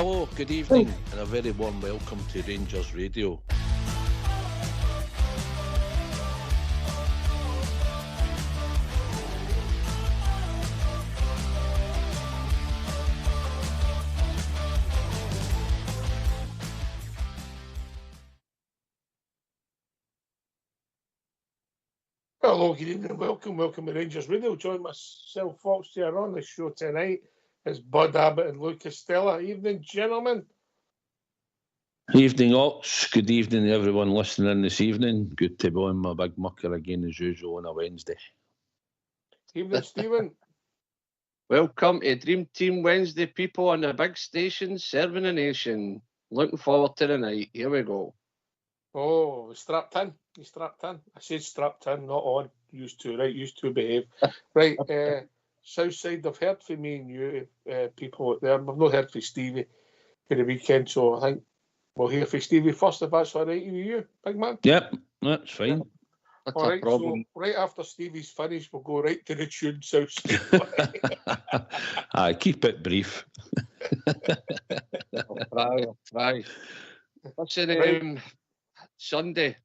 Hello, good evening, and a very warm welcome to Rangers Radio. Hello, good evening, welcome to Rangers Radio. Join myself, Fox, here on the show tonight. It's Bud Abbott and Lucas Stella. Evening, gentlemen. Evening, Ox. Good evening to everyone listening in this evening. Good to be on my big mucker again as usual on a Wednesday. Evening, Stephen. Welcome to Dream Team Wednesday, people on the big station serving the nation. Looking forward to the night. Here we go. Oh, strapped in. He's strapped in. I said strapped in, not on. Used to, right? Used to behave. Right, Southside, I've heard from me and you people out there. I've not heard from Stevie for the weekend, so I think we'll hear from Stevie first, if that's all right with you, big man. Yep, that's fine. That's All a right, problem. so right after Stevie's finished, we'll go right to the tune, Southside. Aye, keep it brief. I'll try. Listen, Sunday,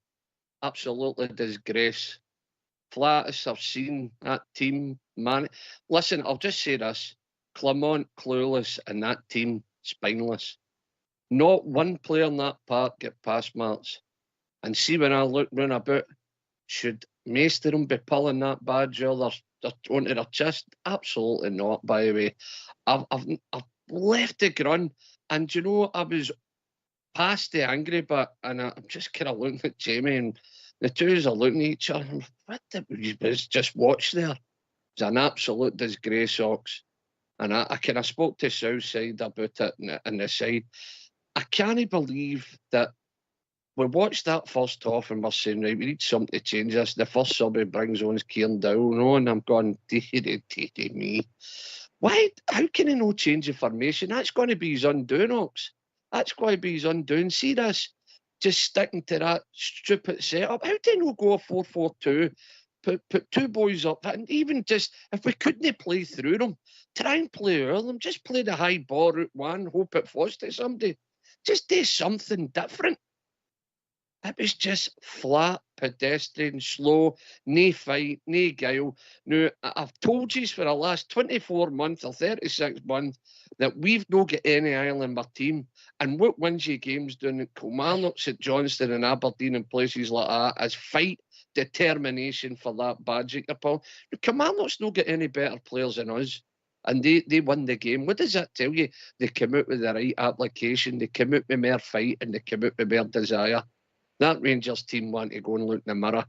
absolutely disgrace. Flattest I've seen that team, man. Listen, I'll just say this. Clement, clueless, and that team, spineless. Not one player in that park get pass marks. And see, when I look round about, should most of them be pulling that badge or they're onto their chest? Absolutely not, by the way. I've left the grunt, and you know, I was past the angry bit, and I'm just kind of looking at Jamie, and the two are looking at each other. What did we just watch there? It's an absolute disgrace, Ox. And I kind of spoke to Southside about it on the side. I can't believe that we watched that first half and we're saying, right, we need something to change this. The first sub he brings on is Kieran Down, and I'm going, dear me. Why? How can he not change the formation? That's going to be his undoing, Ox. That's going to be his undoing. See this? Just sticking to that stupid setup. How do you not go a 4-4-2? Put two boys up, and even just if we couldn't play through them, try and play over them. Just play the high ball route one, hope it falls to somebody. Just do something different. It was just flat, pedestrian, slow, no fight, no guile. Now, I've told you for the last 24 months or 36 months that we've not got any island in our team. And what wins you games down at Kilmarnock, St Johnstone and Aberdeen and places like that is fight, determination for that badge at your paw. Kilmarnock's not got any better players than us. And they won the game. What does that tell you? They come out with the right application, they come out with more fight, and they come out with more desire. That Rangers team want to go and look in the mirror.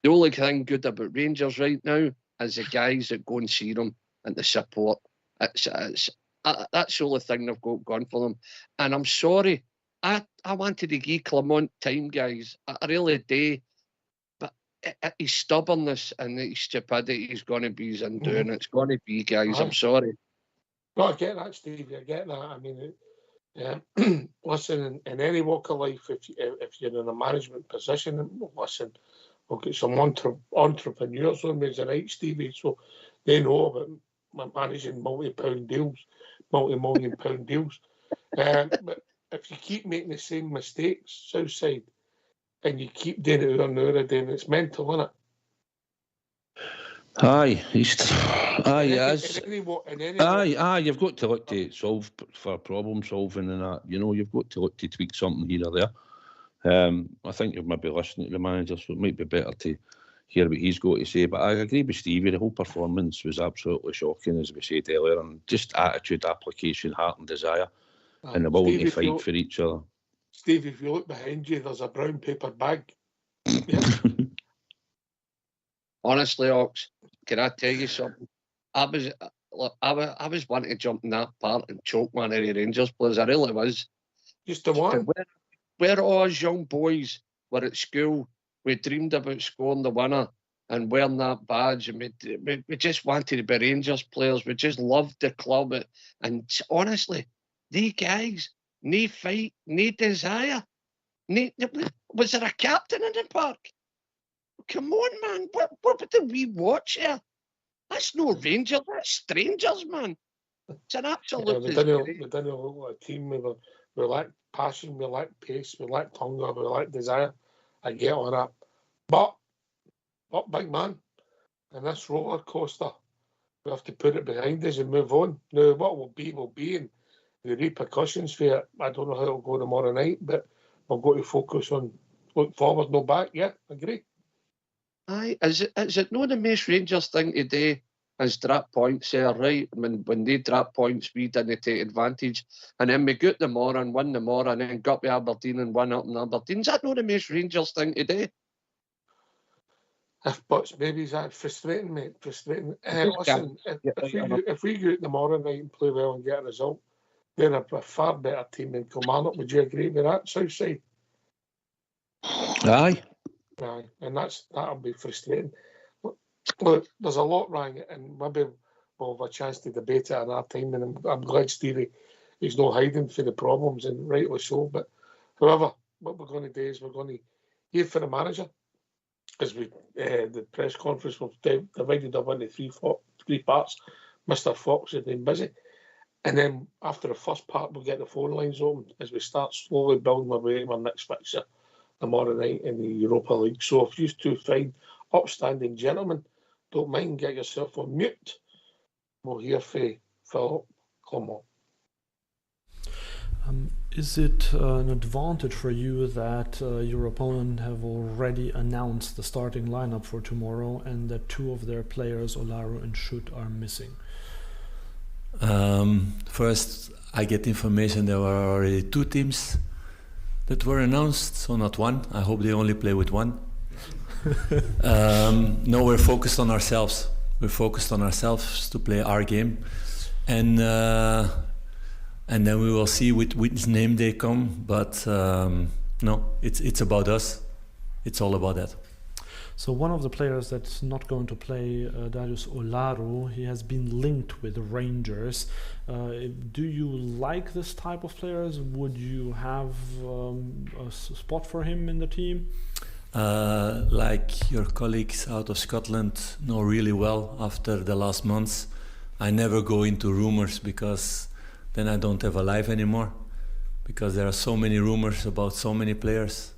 The only thing good about Rangers right now is the guys that go and see them and the support. That's the only thing they've got going for them. And I'm sorry, I wanted to give Clement time, guys. I really do. But his stubbornness and his stupidity is going to be his undoing. It's going to be, guys. I'm sorry. No, I get that, Stevie. I get that. I mean, listen, in any walk of life, if you're in a management position, listen, we'll get some entrepreneurs on me, is right, Stevie, so they know about managing multi-million pound deals. But if you keep making the same mistakes, Southside, and you keep doing it over and over again, it's mental, isn't it? Aye, yes. You've got to look to solve for problem solving and that. You know, you've got to look to tweak something here or there. I think you've maybe listening to the manager, so it might be better to hear what he's got to say. But I agree with Stevie, the whole performance was absolutely shocking, as we said earlier, and just attitude, application, heart and desire, and the will to fight for each other. Steve, if you look behind you, there's a brown paper bag. Yeah. Honestly, Ox, can I tell you something? I was wanting to jump in that part and choke one of the Rangers players. I really was. Just the one. Where all us young boys were at school, we dreamed about scoring the winner and wearing that badge, and we just wanted to be Rangers players. We just loved the club. And honestly, these guys, no fight, no desire. Was there a captain in the park? Come on, man. What did we watch here? That's no Rangers. That's strangers, man. It's an Yeah, absolute we didn't look like a team. We lacked passion, we lacked pace, we lacked hunger, we lacked desire. I get all that. But big man, in this roller coaster, we have to put it behind us and move on. Now, what will be, and the repercussions for it, I don't know how it'll go tomorrow night, but we've got to focus on look forward, no back. Yeah, agree. Aye, is it not the most Rangers thing today? Is drop points there, right? When they drop points, we didn't take advantage, and then we got them more and won them more, and then got to Aberdeen and won up in Aberdeen. Is that not the most Rangers thing today? But maybe that's frustrating, mate. Frustrating. Just Listen, if we go out tomorrow night and play well and get a result, they're a far better team than Kilmarnock. Would you agree with that, Southside? Aye. Aye, and that'll be frustrating. Look, there's a lot wrong, and maybe we'll have a chance to debate it another time. And I'm glad Stevie is not hiding for the problems, and rightly so. But however, what we're going to do is we're going to hear from the manager, as we the press conference was divided up into three parts. Mr. Fox has been busy, and then after the first part, we'll get the phone lines open as we start slowly building our way to our next fixture tomorrow night in the Europa League. So if you two fine, upstanding gentlemen don't mind, get yourself on mute. We'll hear from Philip Clement. Is it an advantage for you that your opponent have already announced the starting lineup for tomorrow and that two of their players, Olaru and Schutt, are missing? First, I get information there were already two teams that were announced, so not one. I hope they only play with one. No, we're focused on ourselves. We're focused on ourselves to play our game, and then we will see with which name they come. But no, it's about us. It's all about that. So one of the players that's not going to play, Darius Olaru, he has been linked with Rangers. Do you like this type of players? Would you have a spot for him in the team? Like your colleagues out of Scotland know really well after the last months, I never go into rumors because then I don't have a life anymore, because there are so many rumors about so many players,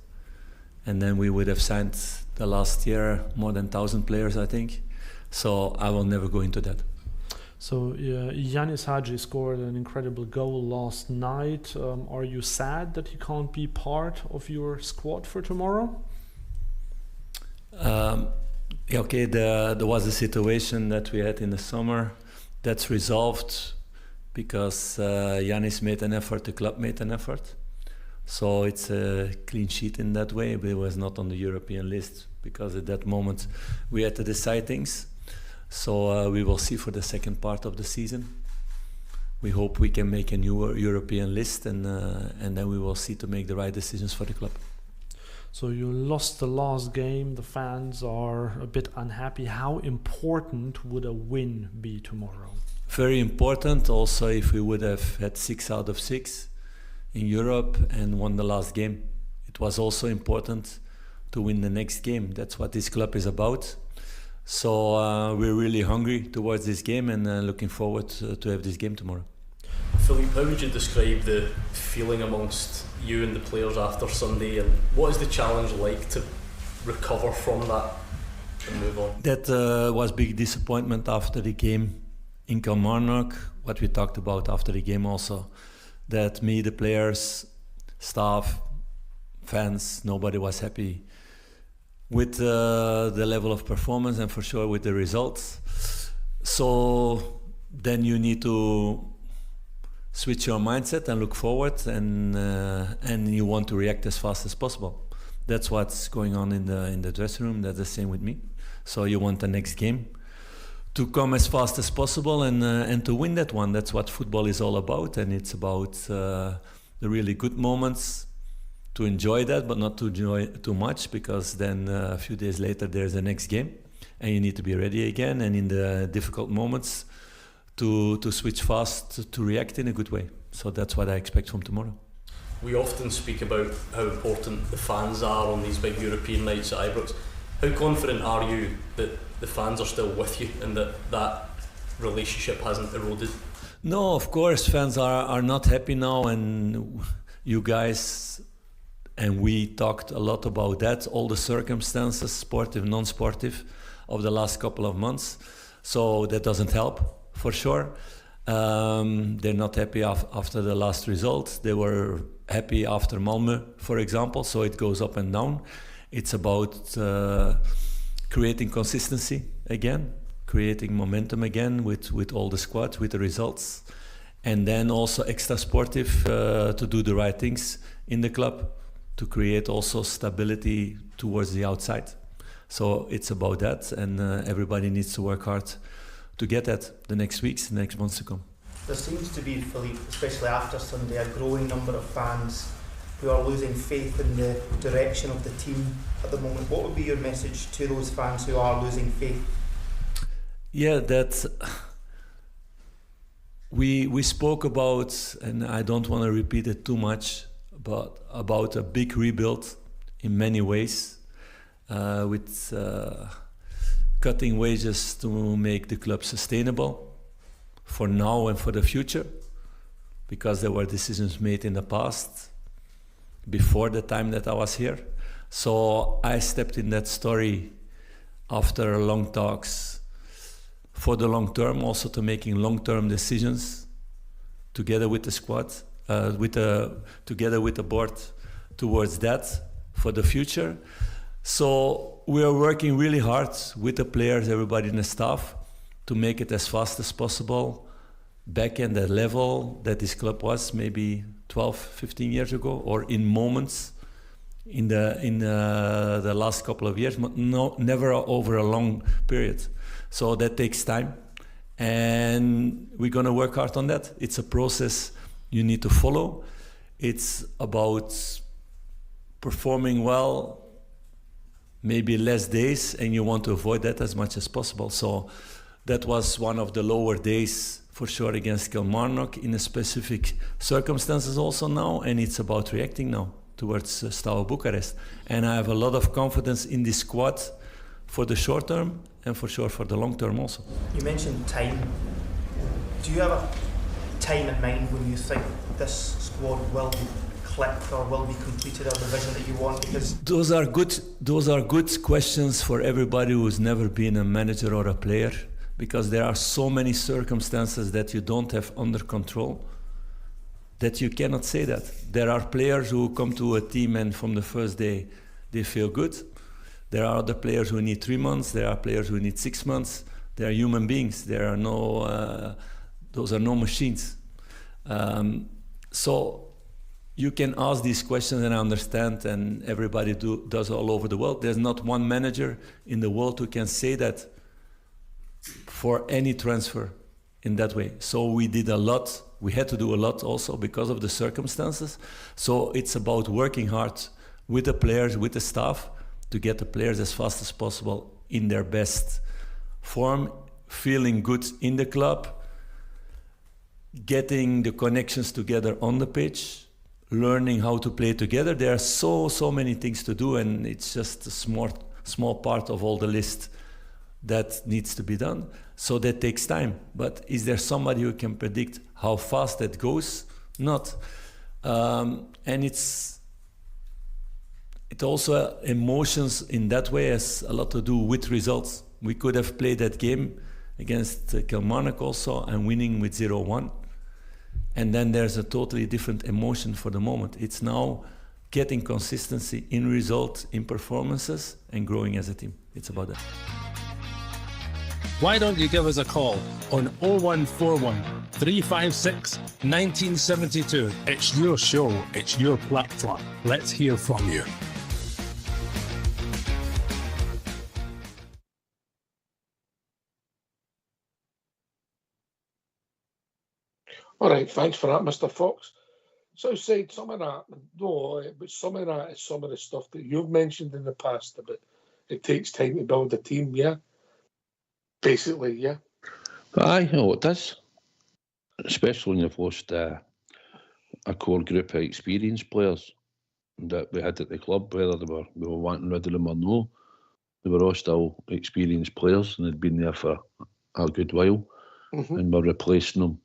and then we would have signed the last year more than 1,000 players, I think. So I will never go into that. So Yanis Hadji scored an incredible goal last night. Are you sad that he can't be part of your squad for tomorrow? Okay, there was a situation that we had in the summer that's resolved because Yanis made an effort, the club made an effort. So it's a clean sheet in that way, but it was not on the European list because at that moment we had to decide things. So we will see for the second part of the season. We hope we can make a new European list, and then we will see to make the right decisions for the club. So you lost the last game, the fans are a bit unhappy. How important would a win be tomorrow? Very important. Also, if we would have had 6 out of 6 in Europe and won the last game, it was also important to win the next game. That's what this club is about. So we're really hungry towards this game and looking forward to have this game tomorrow. Philippe, how would you describe the feeling amongst you and the players after Sunday, and what is the challenge like to recover from that and move on? That was big disappointment after the game in Kilmarnock, what we talked about after the game also, that me, the players, staff, fans, nobody was happy with the level of performance and for sure with the results. So then you need to switch your mindset and look forward, and you want to react as fast as possible. That's what's going on in the dressing room. That's the same with me. So you want the next game to come as fast as possible and to win that one. That's what football is all about, and it's about the really good moments, to enjoy that, but not to enjoy too much, because then a few days later there's the next game and you need to be ready again, and in the difficult moments to switch fast, to react in a good way. So that's what I expect from tomorrow. We often speak about how important the fans are on these big European nights at Ibrox. How confident are you that the fans are still with you and that relationship hasn't eroded? No, of course, fans are not happy now, and you guys and we talked a lot about that, all the circumstances, sportive, non-sportive, of the last couple of months. So that doesn't help, for sure. They're not happy after the last result. They were happy after Malmö, for example, so it goes up and down. It's about creating consistency again, creating momentum again with all the squad, with the results, and then also extra sportive to do the right things in the club, to create also stability towards the outside. So it's about that, and everybody needs to work hard to get that the next weeks, the next months to come. There seems to be, Philippe, especially after Sunday, a growing number of fans who are losing faith in the direction of the team at the moment. What would be your message to those fans who are losing faith? Yeah, that we spoke about, and I don't want to repeat it too much, but about a big rebuild in many ways, with cutting wages to make the club sustainable for now and for the future, because there were decisions made in the past before the time that I was here. So I stepped in that story after long talks for the long term, also to making long-term decisions together with the squad, together with the board towards that for the future. So we are working really hard with the players, everybody in the staff, to make it as fast as possible back in the level that this club was maybe 12, 15 years ago, or in moments in the last couple of years, but never over a long period. So that takes time, and we're going to work hard on that. It's a process you need to follow. It's about performing well, maybe less days, and you want to avoid that as much as possible. So that was one of the lower days for sure against Kilmarnock in a specific circumstances also now, and it's about reacting now towards Steaua Bucharest. And I have a lot of confidence in this squad for the short term and for sure for the long term also. You mentioned time. Do you have a time in mind when you think this squad will be clicked or will be completed, or the vision that you want? Because those are good questions for everybody who's never been a manager or a player, because there are so many circumstances that you don't have under control that you cannot say that. There are players who come to a team and from the first day they feel good. There are other players who need 3 months. There are players who need 6 months. They are human beings. There are those are no machines. So you can ask these questions, and I understand, and everybody does all over the world. There's not one manager in the world who can say that for any transfer in that way. So we did a lot. We had to do a lot also because of the circumstances. So it's about working hard with the players, with the staff, to get the players as fast as possible in their best form, feeling good in the club, getting the connections together on the pitch, learning how to play together. There are so many things to do, and it's just a small part of all the list that needs to be done. So that takes time. But is there somebody who can predict how fast that goes? Not. And it also, emotions in that way has a lot to do with results. We could have played that game against Kilmarnock also and winning with 0-1. And then there's a totally different emotion for the moment. It's now getting consistency in results, in performances, and growing as a team. It's about that. Why don't you give us a call on 0141 356 1972? It's your show, it's your platform. Let's hear from you. All right, thanks for that, Mr. Fox. So said some of that, no, but some of that is some of the stuff that you've mentioned in the past about it takes time to build a team, yeah? Basically, yeah. Aye, no, it does. Especially when you've lost a core group of experienced players that we had at the club, whether we were wanting rid of them or no. They were all still experienced players and had been there for a good while, and we're replacing them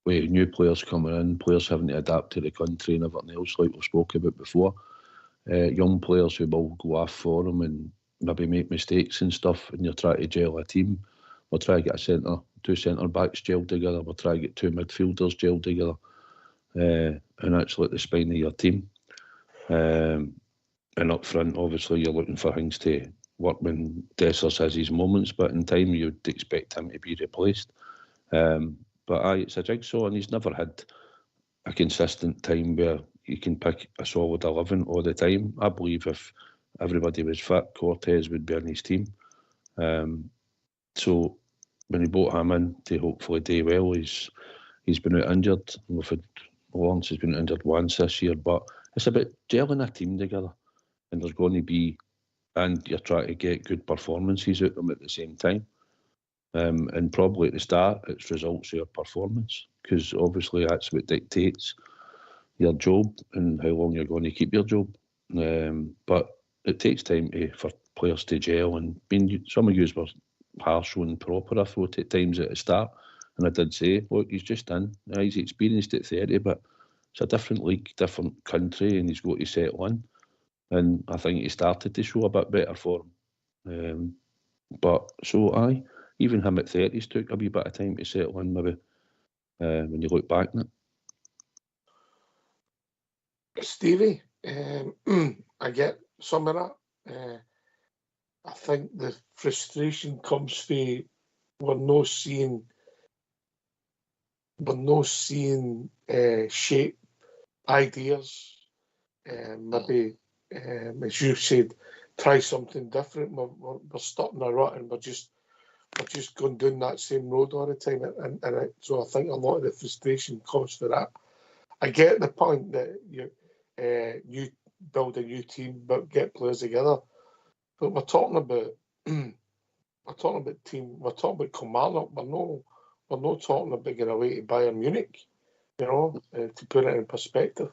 with new players coming in, players having to adapt to the country and everything else, like we've spoken about before. Young players who will go off for them and maybe make mistakes and stuff, and you're trying to gel a team. We'll try to get two centre backs gelled together. We'll try to get two midfielders gelled together, and that's like the spine of your team. And up front, obviously, you're looking for things to work when Dessers has his moments, but in time you'd expect him to be replaced. But it's a jigsaw, and he's never had a consistent time where you can pick a solid 11 all the time. I believe if everybody was fit, Cortez would be in his team. So when he brought him in to hopefully do well, he's been out injured. We've had Lawrence has been injured once this year, but it's about gelling a team together, and there's going to be, and you're trying to get good performances out of them at the same time. And probably at the start, it's results of your performance, because obviously that's what dictates your job and how long you're going to keep your job. But it takes time for players to gel, and some of you were harsh and proper, I thought, at times at the start. And I did say, look, he's just in. He's experienced at 30, but it's a different league, different country, and he's got to settle in. And I think he started to show a bit better for him. But so even him at 30s took a wee bit of time to settle in, maybe, when you look back on it. Stevie, I get some of that. I think the frustration comes from we're not seeing shape, ideas, maybe, as you said, try something different. We're stuck in a rut, and we're just going down that same road all the time, so I think a lot of the frustration comes for that. I get the point that you build a new team, but get players together. But we're talking about team. We're talking about Kilmarnock. We're not talking about getting away to Bayern Munich. To put it in perspective.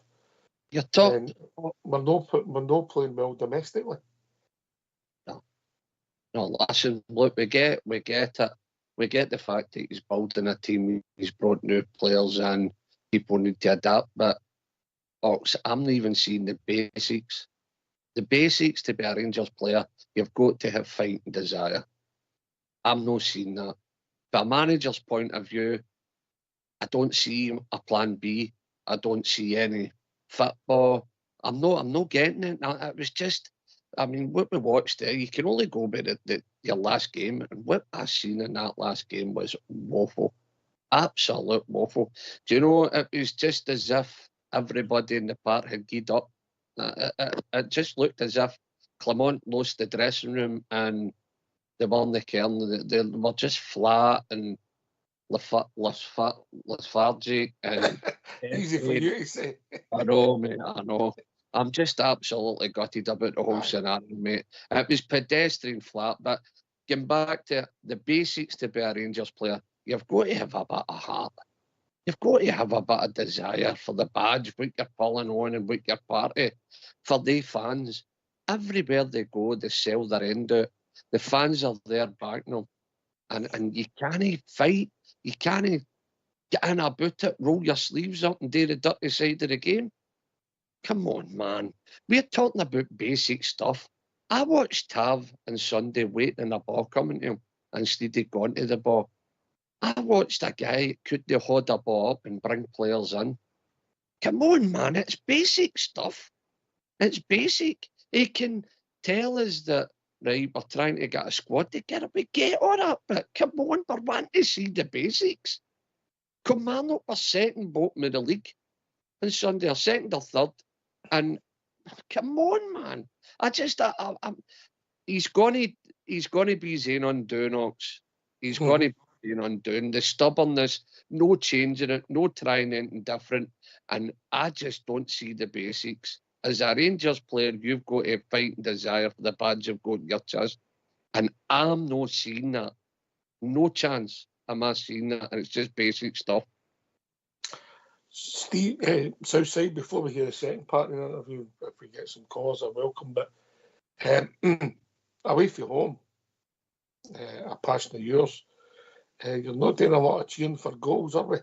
You're talking. We're not playing well domestically. No, listen. Look, we get it. We get the fact that he's building a team. He's brought new players and people need to adapt. But I'm not even seeing the basics. The basics to be a Rangers player, you've got to have fight and desire. I'm not seeing that. From a manager's point of view, I don't see a plan B. I don't see any football. I'm not getting it. It was just, what we watched there, you can only go by your last game, and what I seen in that last game was woeful. Absolute woeful. Do you know, it was just as if everybody in the park had gied up. It just looked as if Clement lost the dressing room and they weren't the kern. They were just flat and lethargic. Easy for you to say. I know, mate, I know. I'm just absolutely gutted about the whole scenario, mate. It was pedestrian flat, but getting back to the basics to be a Rangers player, you've got to have a bit of heart. You've got to have a bit of desire for the badge, what you're pulling on and what you're party. For the fans, everywhere they go, they sell their end out. The fans are there backing them. And you can't fight. You can't get in about it, roll your sleeves up and do the dirty side of the game. Come on, man. We're talking about basic stuff. I watched Tav on Sunday waiting on the ball coming to him instead of going to the ball. I watched a guy couldn't hold the ball up and bring players in. Come on, man. It's basic stuff. It's basic. He can tell us that, right, we're trying to get a squad together. We get all that, but come on, we're wanting to see the basics. Kilmarnock were second bottom of the league on Sunday, or second or third. And come on, man. He's going to be Xenon Dunox. He's going to be Xenon Dun. The stubbornness, no changing it, no trying anything different. And I just don't see the basics. As a Rangers player, you've got to fight and desire for the badge you've got in your chest. And I'm not seeing that. No chance am I seeing that. And it's just basic stuff. Steve, Southside, before we hear the second part of the interview, if we get some calls, I welcome. But away from home, a passion of yours, you're not doing a lot of cheering for goals, are we?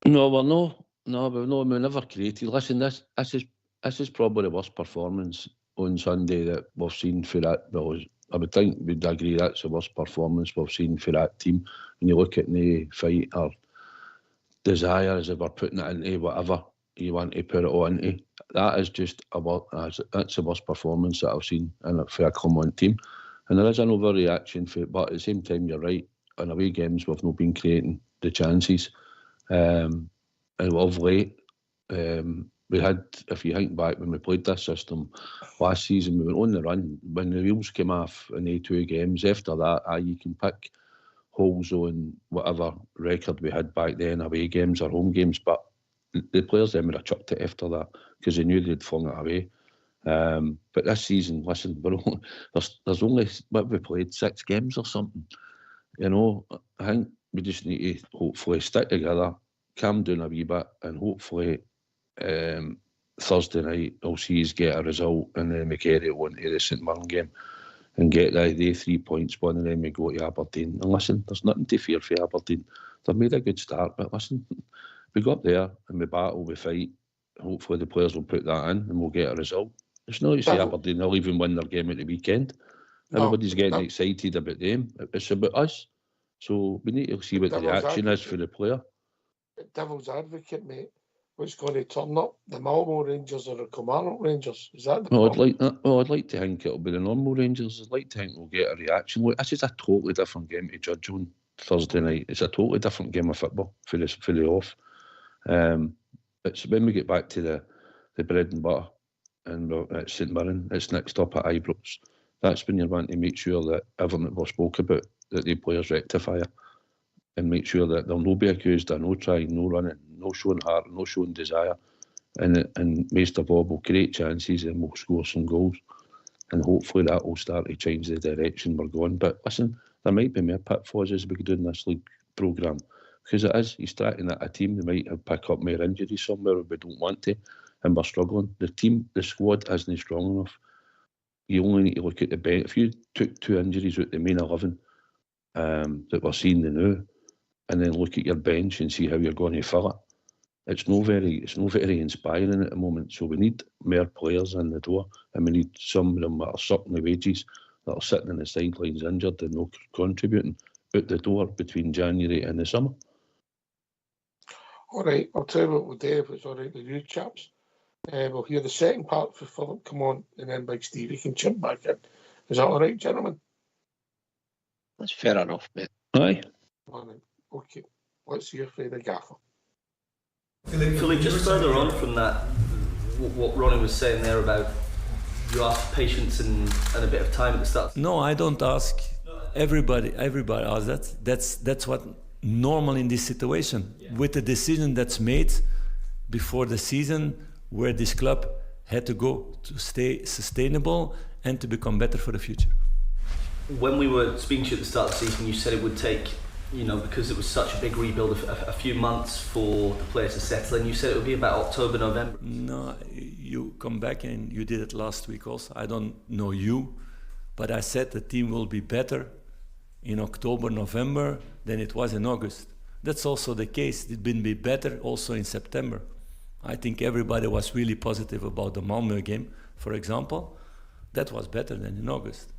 No, we never created. Listen, this is probably the worst performance on Sunday that we've seen for that. Well, I would think we'd agree that's the worst performance we've seen for that team. When you look at the fight or desire as if we're putting it into whatever you want to put it all into, that is just that's the worst performance that I've seen for a Clermont team. And there is an overreaction for it, but at the same time, you're right. In away games, we've not been creating the chances. And of late, we had, if you think back when we played this system last season, we went on the run. When the wheels came off in the 2 games, after that, you can pick holes on whatever record we had back then, away games or home games, but the players then would have chucked it after that because they knew they'd flung it away. But this season, listen, there's only, what we played, 6 games or something. You know, I think we just need to hopefully stick together, calm down a wee bit, and hopefully Thursday night we'll see us get a result and then we carry it on to the St Mirren game and get the 3 points won, and then we go to Aberdeen. And listen, there's nothing to fear for Aberdeen. They've made a good start, but listen, we go up there and we battle, we fight. Hopefully the players will put that in and we'll get a result. It's not to say Aberdeen will even win their game at the weekend. Everybody's getting excited about them. It's about us. So we need to see what the reaction is for the player. Devil's advocate, mate. What's going to turn up? The Malmo Rangers or the Kilmarnock Rangers? Is that the problem? I'd like to think it'll be the normal Rangers. I'd like to think we'll get a reaction. Look, this is a totally different game to judge on Thursday night. It's a totally different game of football for the off. It's when we get back to the bread and butter and at St Mirren, it's next up at Ibrox. That's when you're wanting to make sure that everything that we spoke about, that the players rectify it and make sure that they'll not be accused of no trying, no running, no showing heart, no showing desire. And most of all, we'll create chances and we'll score some goals. And hopefully that will start to change the direction we're going. But listen, there might be more pitfalls as we go down this league programme. Because it is, he's starting at a team, they might have picked up more injuries somewhere we don't want to, and we're struggling. The squad isn't strong enough. You only need to look at the bench. If you took 2 injuries out the main 11 that we're seeing now, and then look at your bench and see how you're going to fill it, it's no very inspiring at the moment. So we need more players in the door, and we need some of them that are sucking the wages, that are sitting on the sidelines injured and not contributing, out the door between January and the summer. All right, I'll tell you what we'll do if it's all right with you chaps. We'll hear the second part for Philip come on, and then Big Stevie can chip back in. Is that all right, gentlemen? That's fair enough, mate. Aye. All right, okay. Let's hear from the gaffer. Philly, just further on from that, what Ronnie was saying there about you ask patience and a bit of time at the start. No, I don't ask. Everybody asks that. That's what normal in this situation. Yeah. With the decision that's made before the season, where this club had to go to stay sustainable and to become better for the future. When we were speaking to you at the start of the season, you said it would take, because it was such a big rebuild, a few months for the players to settle in. You said it would be about October, November. No, you come back and you did it last week also. I don't know you, but I said the team will be better in October, November than it was in August. That's also the case. It will be better also in September. I think everybody was really positive about the Malmö game, for example. That was better than in August.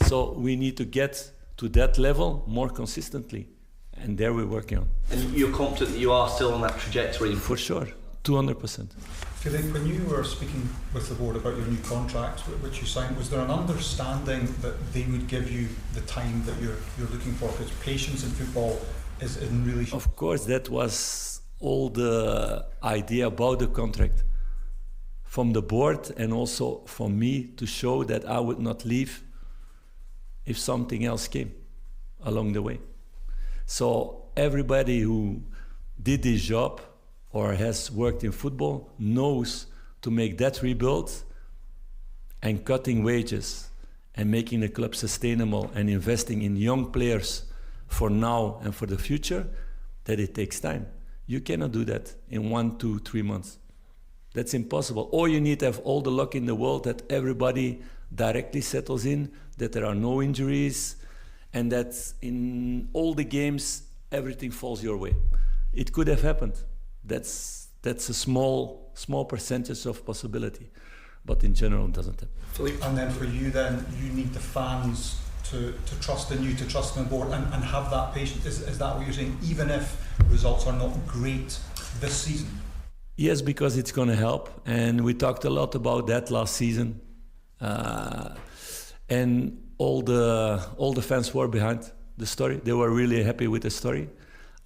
So we need to get to that level more consistently. And there we're working on. And you're confident that you are still on that trajectory? For sure, 200%. Philippe, when you were speaking with the board about your new contract, which you signed, was there an understanding that they would give you the time that you're looking for? Because patience in football is really... Of course, that was all the idea about the contract from the board, and also for me to show that I would not leave if something else came along the way. So everybody who did this job or has worked in football knows to make that rebuild and cutting wages and making the club sustainable and investing in young players for now and for the future, that it takes time. You cannot do that in 1, 2, 3 months. That's impossible. Or you need to have all the luck in the world that everybody directly settles in, that there are no injuries, and that in all the games everything falls your way. It could have happened, That's a small percentage of possibility, but in general it doesn't happen. Philippe? And then for you then, you need the fans to trust in you, to trust in the board and have that patience. Is that what you're saying? Even if results are not great this season? Yes, because it's going to help. And we talked a lot about that last season. And all the fans were behind the story. They were really happy with the story.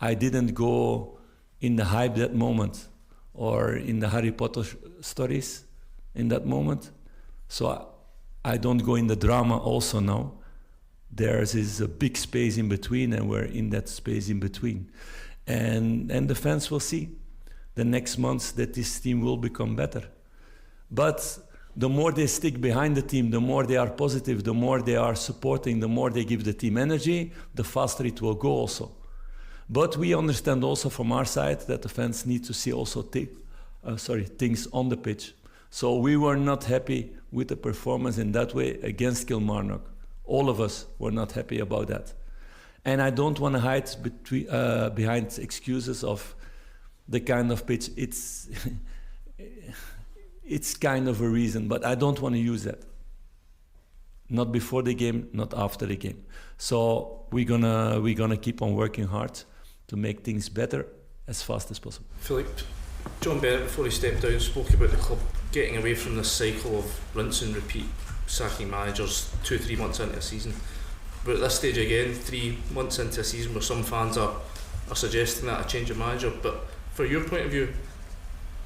I didn't go in the hype that moment or in the Harry Potter stories in that moment. So I don't go in the drama also now. There is a big space in between, and we're in that space in between. And the fans will see the next months that this team will become better. But the more they stick behind the team, the more they are positive, the more they are supporting, the more they give the team energy, the faster it will go also. But we understand also from our side that the fans need to see also things on the pitch. So we were not happy with the performance in that way against Kilmarnock. All of us were not happy about that. And I don't want to hide behind excuses of the kind of pitch. It's kind of a reason, but I don't want to use that. Not before the game, not after the game. So we're gonna keep on working hard to make things better as fast as possible. Philippe, John Bennett, before he stepped down, spoke about the club getting away from this cycle of rinse and repeat, sacking managers 2-3 months into a season. But at this stage again, 3 months into a season where some fans are suggesting that a change of manager. But for your point of view,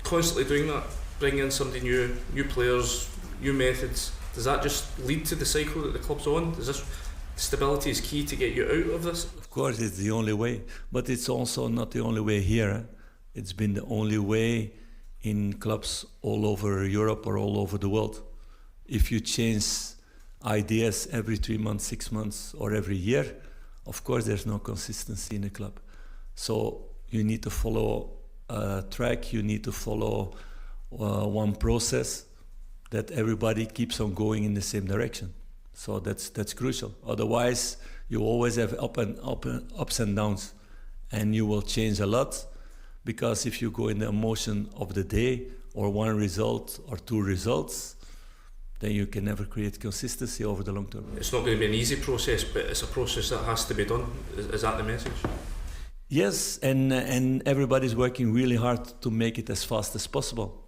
constantly doing that, bringing in somebody new players, new methods, does that just lead to the cycle that the club's on? Is this stability is key to get you out of this? Of course, it's the only way, but it's also not the only way here. It's been the only way in clubs all over Europe or all over the world. If you change ideas every 3 months, 6 months, or every year, of course there's no consistency in the club. So you need to follow a track, you need to follow one process that everybody keeps on going in the same direction. So that's crucial. Otherwise, you always have ups and downs, and you will change a lot, because if you go in the emotion of the day or one result or two results, then you can never create consistency over the long term. It's not going to be an easy process, but it's a process that has to be done. Is that the message? Yes, and everybody's working really hard to make it as fast as possible.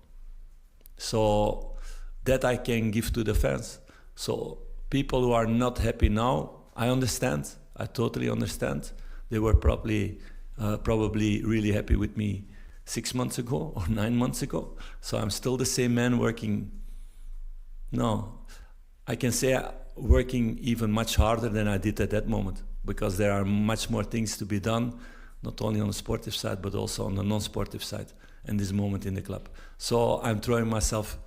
So that I can give to the fans. So people who are not happy now, I understand. I totally understand. They were probably really happy with me 6 months ago or 9 months ago. So I'm still the same man working. No, I can say working even much harder than I did at that moment, because there are much more things to be done, not only on the sportive side, but also on the non-sportive side in this moment in the club. So I'm throwing myself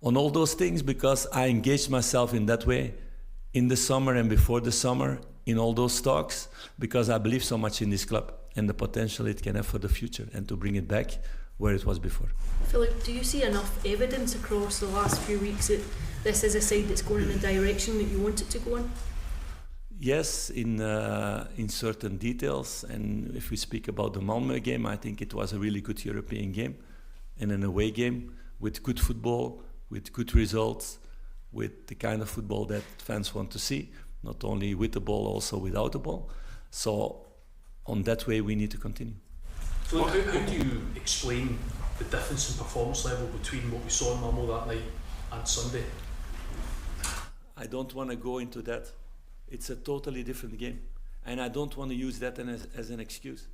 on all those things because I engaged myself in that way in the summer and before the summer in all those talks, because I believe so much in this club and the potential it can have for the future and to bring it back where it was before. Philip, do you see enough evidence across the last few weeks that this is a side that's going in the direction that you want it to go in? Yes, in certain details, and if we speak about the Malmö game, I think it was a really good European game and an away game with good football, with good results, with the kind of football that fans want to see, not only with the ball, also without the ball. So on that way we need to continue. So how do you explain the difference in performance level between what we saw in Malmö that night and Sunday? I don't want to go into that. It's a totally different game, and I don't want to use that as an excuse.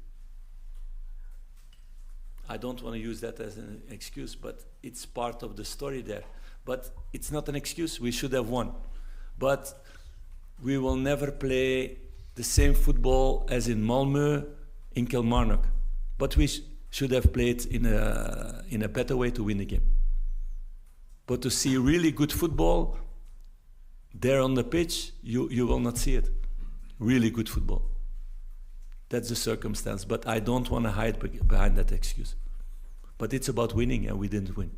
I don't want to use that as an excuse, but it's part of the story there. But it's not an excuse. We should have won. But we will never play the same football as in Malmö, in Kilmarnock. But we should have played in a better way to win the game. But to see really good football there on the pitch, you will not see it. Really good football. That's the circumstance. But I don't want to hide behind that excuse. But it's about winning, and we didn't win.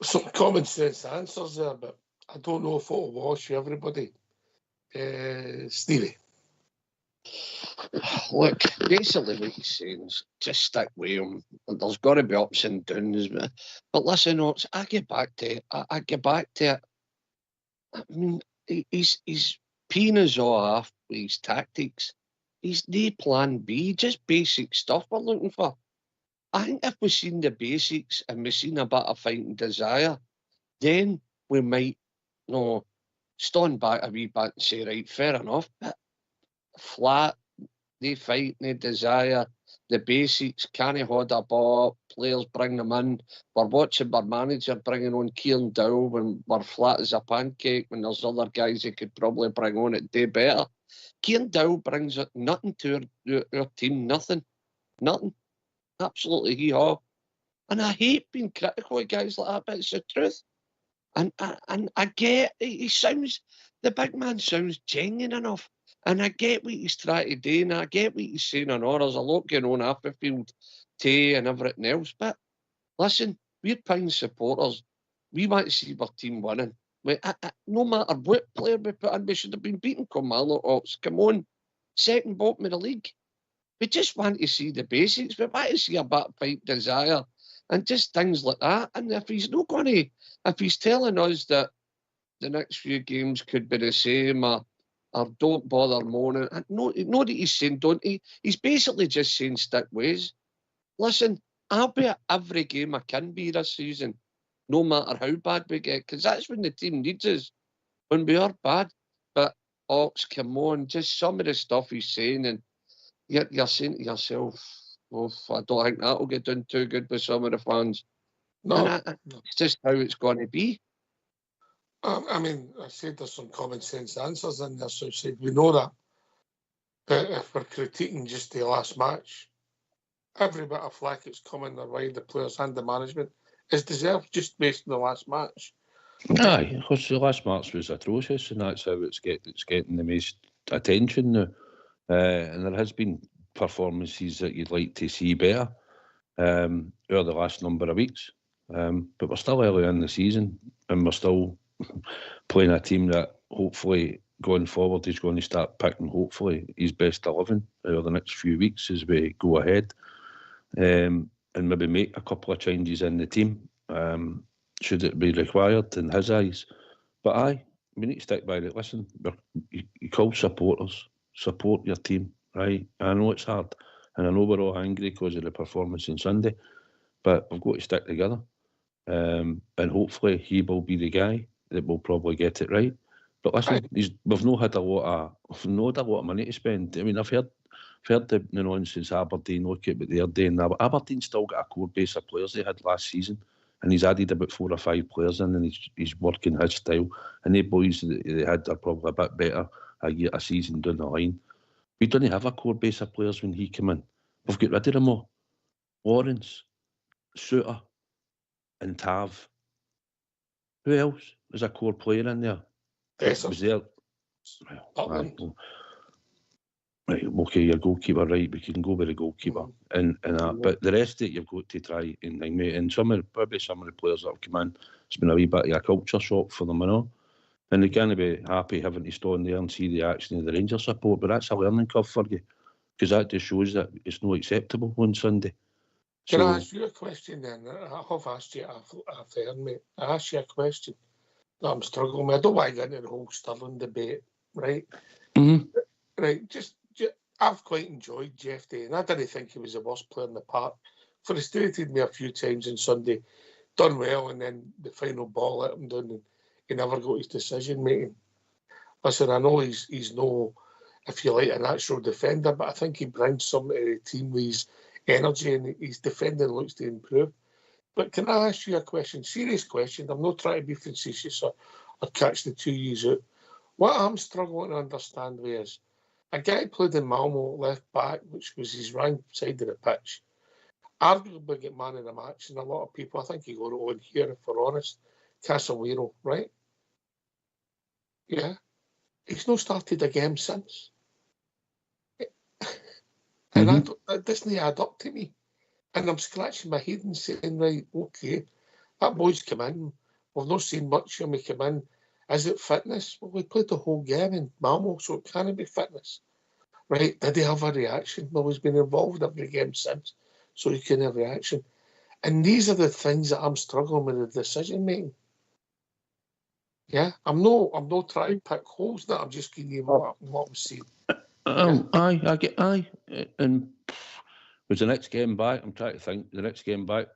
some common sense answers there, but I don't know if it'll wash everybody. Stevie. Look, basically what he's saying is just stick with him. There's got to be ups and downs. But listen, Ox, I get back to it. I get back to it. I mean, he's peeing us all off with his tactics. He's no plan B, just basic stuff we're looking for. I think if we've seen the basics and we've seen a bit of fighting desire, then we might, stand back a wee bit and say, right, fair enough, but flat, no fight, no desire, the basics, can't hold a ball, players bring them in. We're watching our manager bringing on Kieran Dow when we're flat as a pancake, when there's other guys he could probably bring on it do better. Kieran Dow brings nothing to our team, nothing. Absolutely hee-haw. And I hate being critical of guys like that, but it's the truth. And I get, the big man sounds genuine enough. And I get what he's trying to do, and I get what he's saying on there's a lot going on off the field, and everything else. But listen, we're Pine supporters. We want to see our team winning. No matter what player we put in, we should have been beating Carmelo Ox. Come on, second bottom of the league. We just want to see the basics. We want to see a bit of fight desire and just things like that. And if he's not going to, if he's telling us that the next few games could be the same, or don't bother moaning. No, that he's saying don't. He's basically just saying stick ways. Listen, I'll be at every game I can be this season, no matter how bad we get, because that's when the team needs us, when we are bad. But, Ox, come on, just some of the stuff he's saying, and you're saying to yourself, I don't think that'll get done too good with some of the fans. No. It's just how it's going to be. I mean, I said there's some common sense answers in there, so I said we know that. But if we're critiquing just the last match, every bit of flack that's coming their way, the players and the management, is deserved just based on the last match. Aye, because the last match was atrocious, and that's how it's getting the most attention now. And there has been performances that you'd like to see better over the last number of weeks. But we're still early in the season, and we're still playing a team that hopefully going forward is going to start picking hopefully his best 11 over the next few weeks as we go ahead, and maybe make a couple of changes in the team should it be required in his eyes. But aye, we need to stick by it. Listen, you call supporters, support your team, right? I know it's hard, and I know we're all angry because of the performance on Sunday, but we've got to stick together, and hopefully he will be the guy that will probably get it right. But listen, we've not had a lot of money to spend. I mean, I've heard the nonsense Aberdeen. Look at what they're doing now. Aberdeen still got a core base of players they had last season, and he's added about 4 or 5 players in, and he's working his style. And the boys that they had are probably a bit better a season down the line. We don't have a core base of players when he came in. We've got rid of them all. Lawrence, Suter, and Tav. Who else was a core player in there? Was there? Right, okay, your goalkeeper, right? We can go with the goalkeeper, and but the rest of it you've got to try and mate. And some of the players that have come in, it's been a wee bit of a culture shock for them, and they can't be happy having to stand there and see the action of the Rangers support. But that's a learning curve for you, because that just shows that it's not acceptable on Sunday. Can I ask you a question then? I have asked you after, mate. I asked you a question that I'm struggling with. I don't want to get into the whole Sterling debate, right? Mm-hmm. Right, just I've quite enjoyed Jeff Day, and I didn't think he was the worst player in the park. Frustrated me a few times on Sunday, done well, and then the final ball let him down, and he never got his decision making. Listen, I know he's no, if you like, a natural defender, but I think he brings something to the team with his energy, and his defending looks to improve. But can I ask you a question? Serious question. I'm not trying to be facetious or catch the two years out. What I'm struggling to understand is a guy played in Malmo left back, which was his right side of the pitch. Arguably get man of the match, and a lot of people, I think he got it on here, if we're honest, Casemiro, right? Yeah. He's not started a game since. And that doesn't add up to me. And I'm scratching my head and saying, right, okay, That boy's come in. We've not seen much of him come in. Is it fitness? Well, we played the whole game in Malmo, so it can't be fitness. Right? Did he have a reaction? Well, he's been involved every game since, so he can have a reaction. And these are the things that I'm struggling with the decision making. Yeah, I'm not trying to pick holes that I'm just giving you what I'm seeing. Aye. And was the next game back? I'm trying to think. The next game back,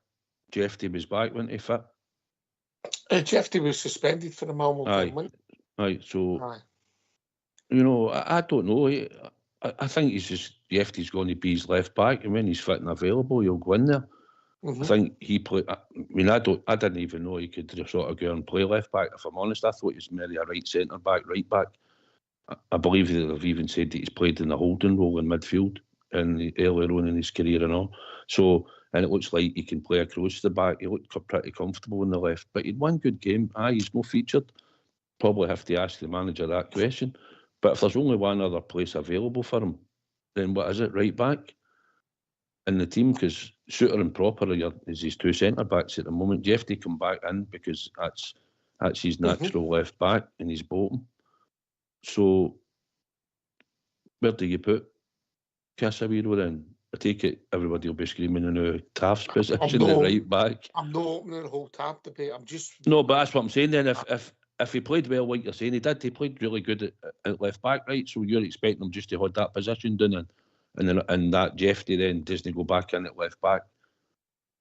Jeffy was back, wasn't he fit? Jeffy was suspended for the Malmo game, wasn't he? Aye, so, Aye. you know, I don't know. I think Jeffy's going to be his left back, and when he's fit and available, he'll go in there. Mm-hmm. I think he played. I mean, I didn't even know he could sort of go and play left back. If I'm honest, I thought he was merely a right centre back, right back. I believe that they've even said that he's played in the holding role in midfield earlier on in his career and all. So, and it looks like he can play across the back. He looked pretty comfortable in the left, but he'd one good game. He's not featured. Probably have to ask the manager that question. But if there's only one other place available for him, then what is it, right back in the team? Because Shooter and Proper is his two centre backs at the moment. Jeffy come back in because that's his natural left back, and he's Bolton. So, where do you put Casemiro then? I take it everybody will be screaming in Taft's position at right back. I'm not opening the whole tab debate. I'm just... No, but that's what I'm saying then. If he played well, like you're saying, he played really good at left back, right? So you're expecting him just to hold that position down, and that Jeffy then doesn't go back in at left back.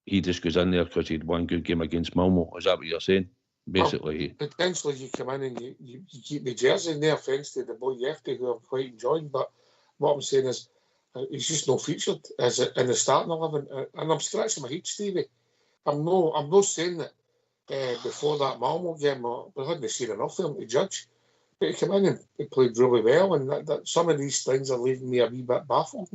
He just goes in there because he'd one good game against Malmo. Is that what you're saying? Basically, well, potentially you come in and you keep the jersey. No offence to the boy Jeffy, who I'm quite enjoying, but what I'm saying is he's just not featured as in the starting 11, and I'm scratching my head, Stevie. I'm not saying that before that Malmo game we hadn't seen enough of him to judge, but he came in and he played really well, and that some of these things are leaving me a wee bit baffled.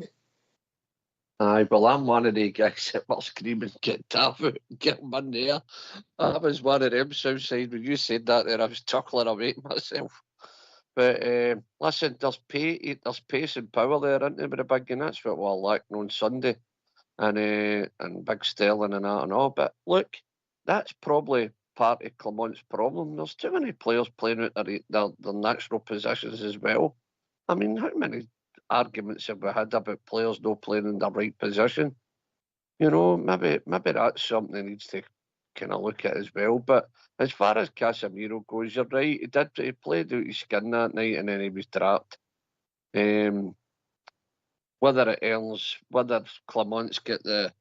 Aye, well, I'm one of the guys that were screaming, get Taff out, get him in there. I was one of them, Southside. When you said that there, I was chuckling away to myself. But listen, there's pace and power there, isn't there, with the big game? That's what we're lacking on Sunday. And big Sterling and that and all. But look, that's probably part of Clement's problem. There's too many players playing out their natural positions as well. I mean, how many arguments have we had about players not playing in the right position? You know, maybe that's something he needs to kind of look at as well. But as far as Casemiro goes, you're right. He played out his skin that night and then he was trapped. Whether Clement's got the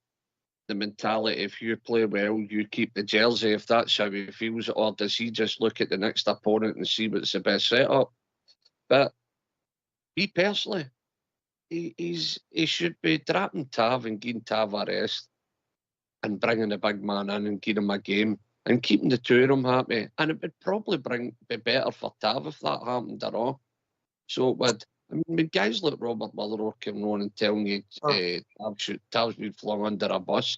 mentality, if you play well, you keep the jersey, if that's how he feels, or does he just look at the next opponent and see what's the best setup? But me personally, he should be dropping Tav and giving Tav a rest and bringing the big man in and giving him a game and keeping the two of them happy. And it would probably be better for Tav if that happened at all. So it would. I mean, guys like Robert Motherwell coming on and telling you Tav's been flung under a bus,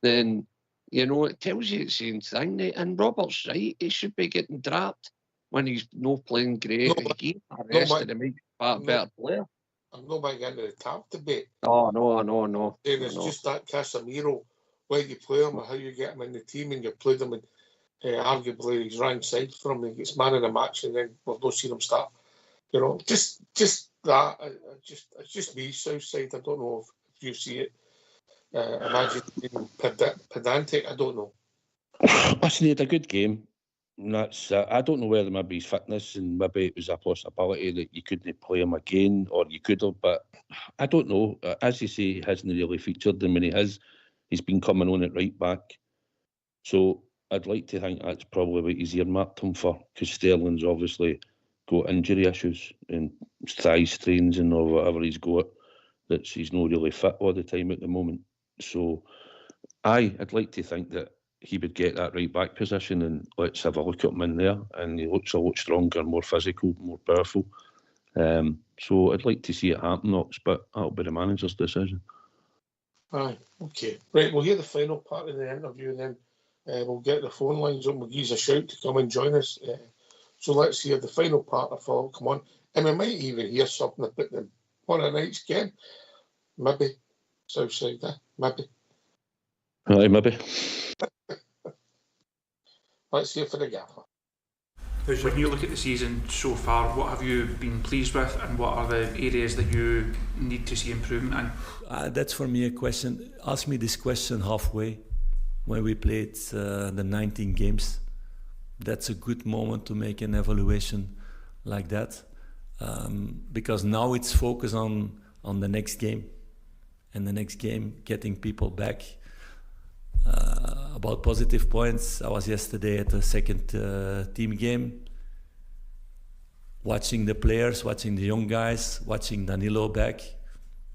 then, you know, it tells you the same thing. And Robert's right. He should be getting dropped when he's not playing great. He's arrested to make a better player. I'm not going into the Tav debate. Oh, no. It's just that Casemiro, where you play him or how you get him in the team, and you play them in arguably his right side for him, and he gets man of the match, and then we've not seen him start. You know, just that. It's just me, Southside. I don't know if you see it. Imagine being pedantic. I don't know. Listen, he had a good game. And that's I don't know whether maybe his fitness and maybe it was a possibility that you couldn't play him again, or you could have, but I don't know. As you say, he hasn't really featured, and when he has, he's been coming on at right back. So I'd like to think that's probably what he's earmarked him for, because Sterling's obviously got injury issues and thigh strains and or whatever he's got, that he's not really fit all the time at the moment. So I'd like to think that he would get that right back position, and let's have a look at him in there, and he looks a lot stronger, more physical, more powerful. So I'd like to see it happen, Knox, but that'll be the manager's decision. Aye, okay. Right, we'll hear the final part of the interview, and then we'll get the phone lines up. We'll give you a shout to come and join us. So let's hear the final part of Philip come on. And we might even hear something about the one of night's game. Maybe. Southside, maybe. Aye, maybe. let's hear for the gaffer. When you look at the season so far, what have you been pleased with, and what are the areas that you need to see improvement in? That's for me a question. Ask me this question halfway when we played the 19 games. That's a good moment to make an evaluation like that, because now it's focused on the next game, and the next game getting people back. About positive points, I was yesterday at the second team game, watching the players, watching the young guys, watching Danilo back,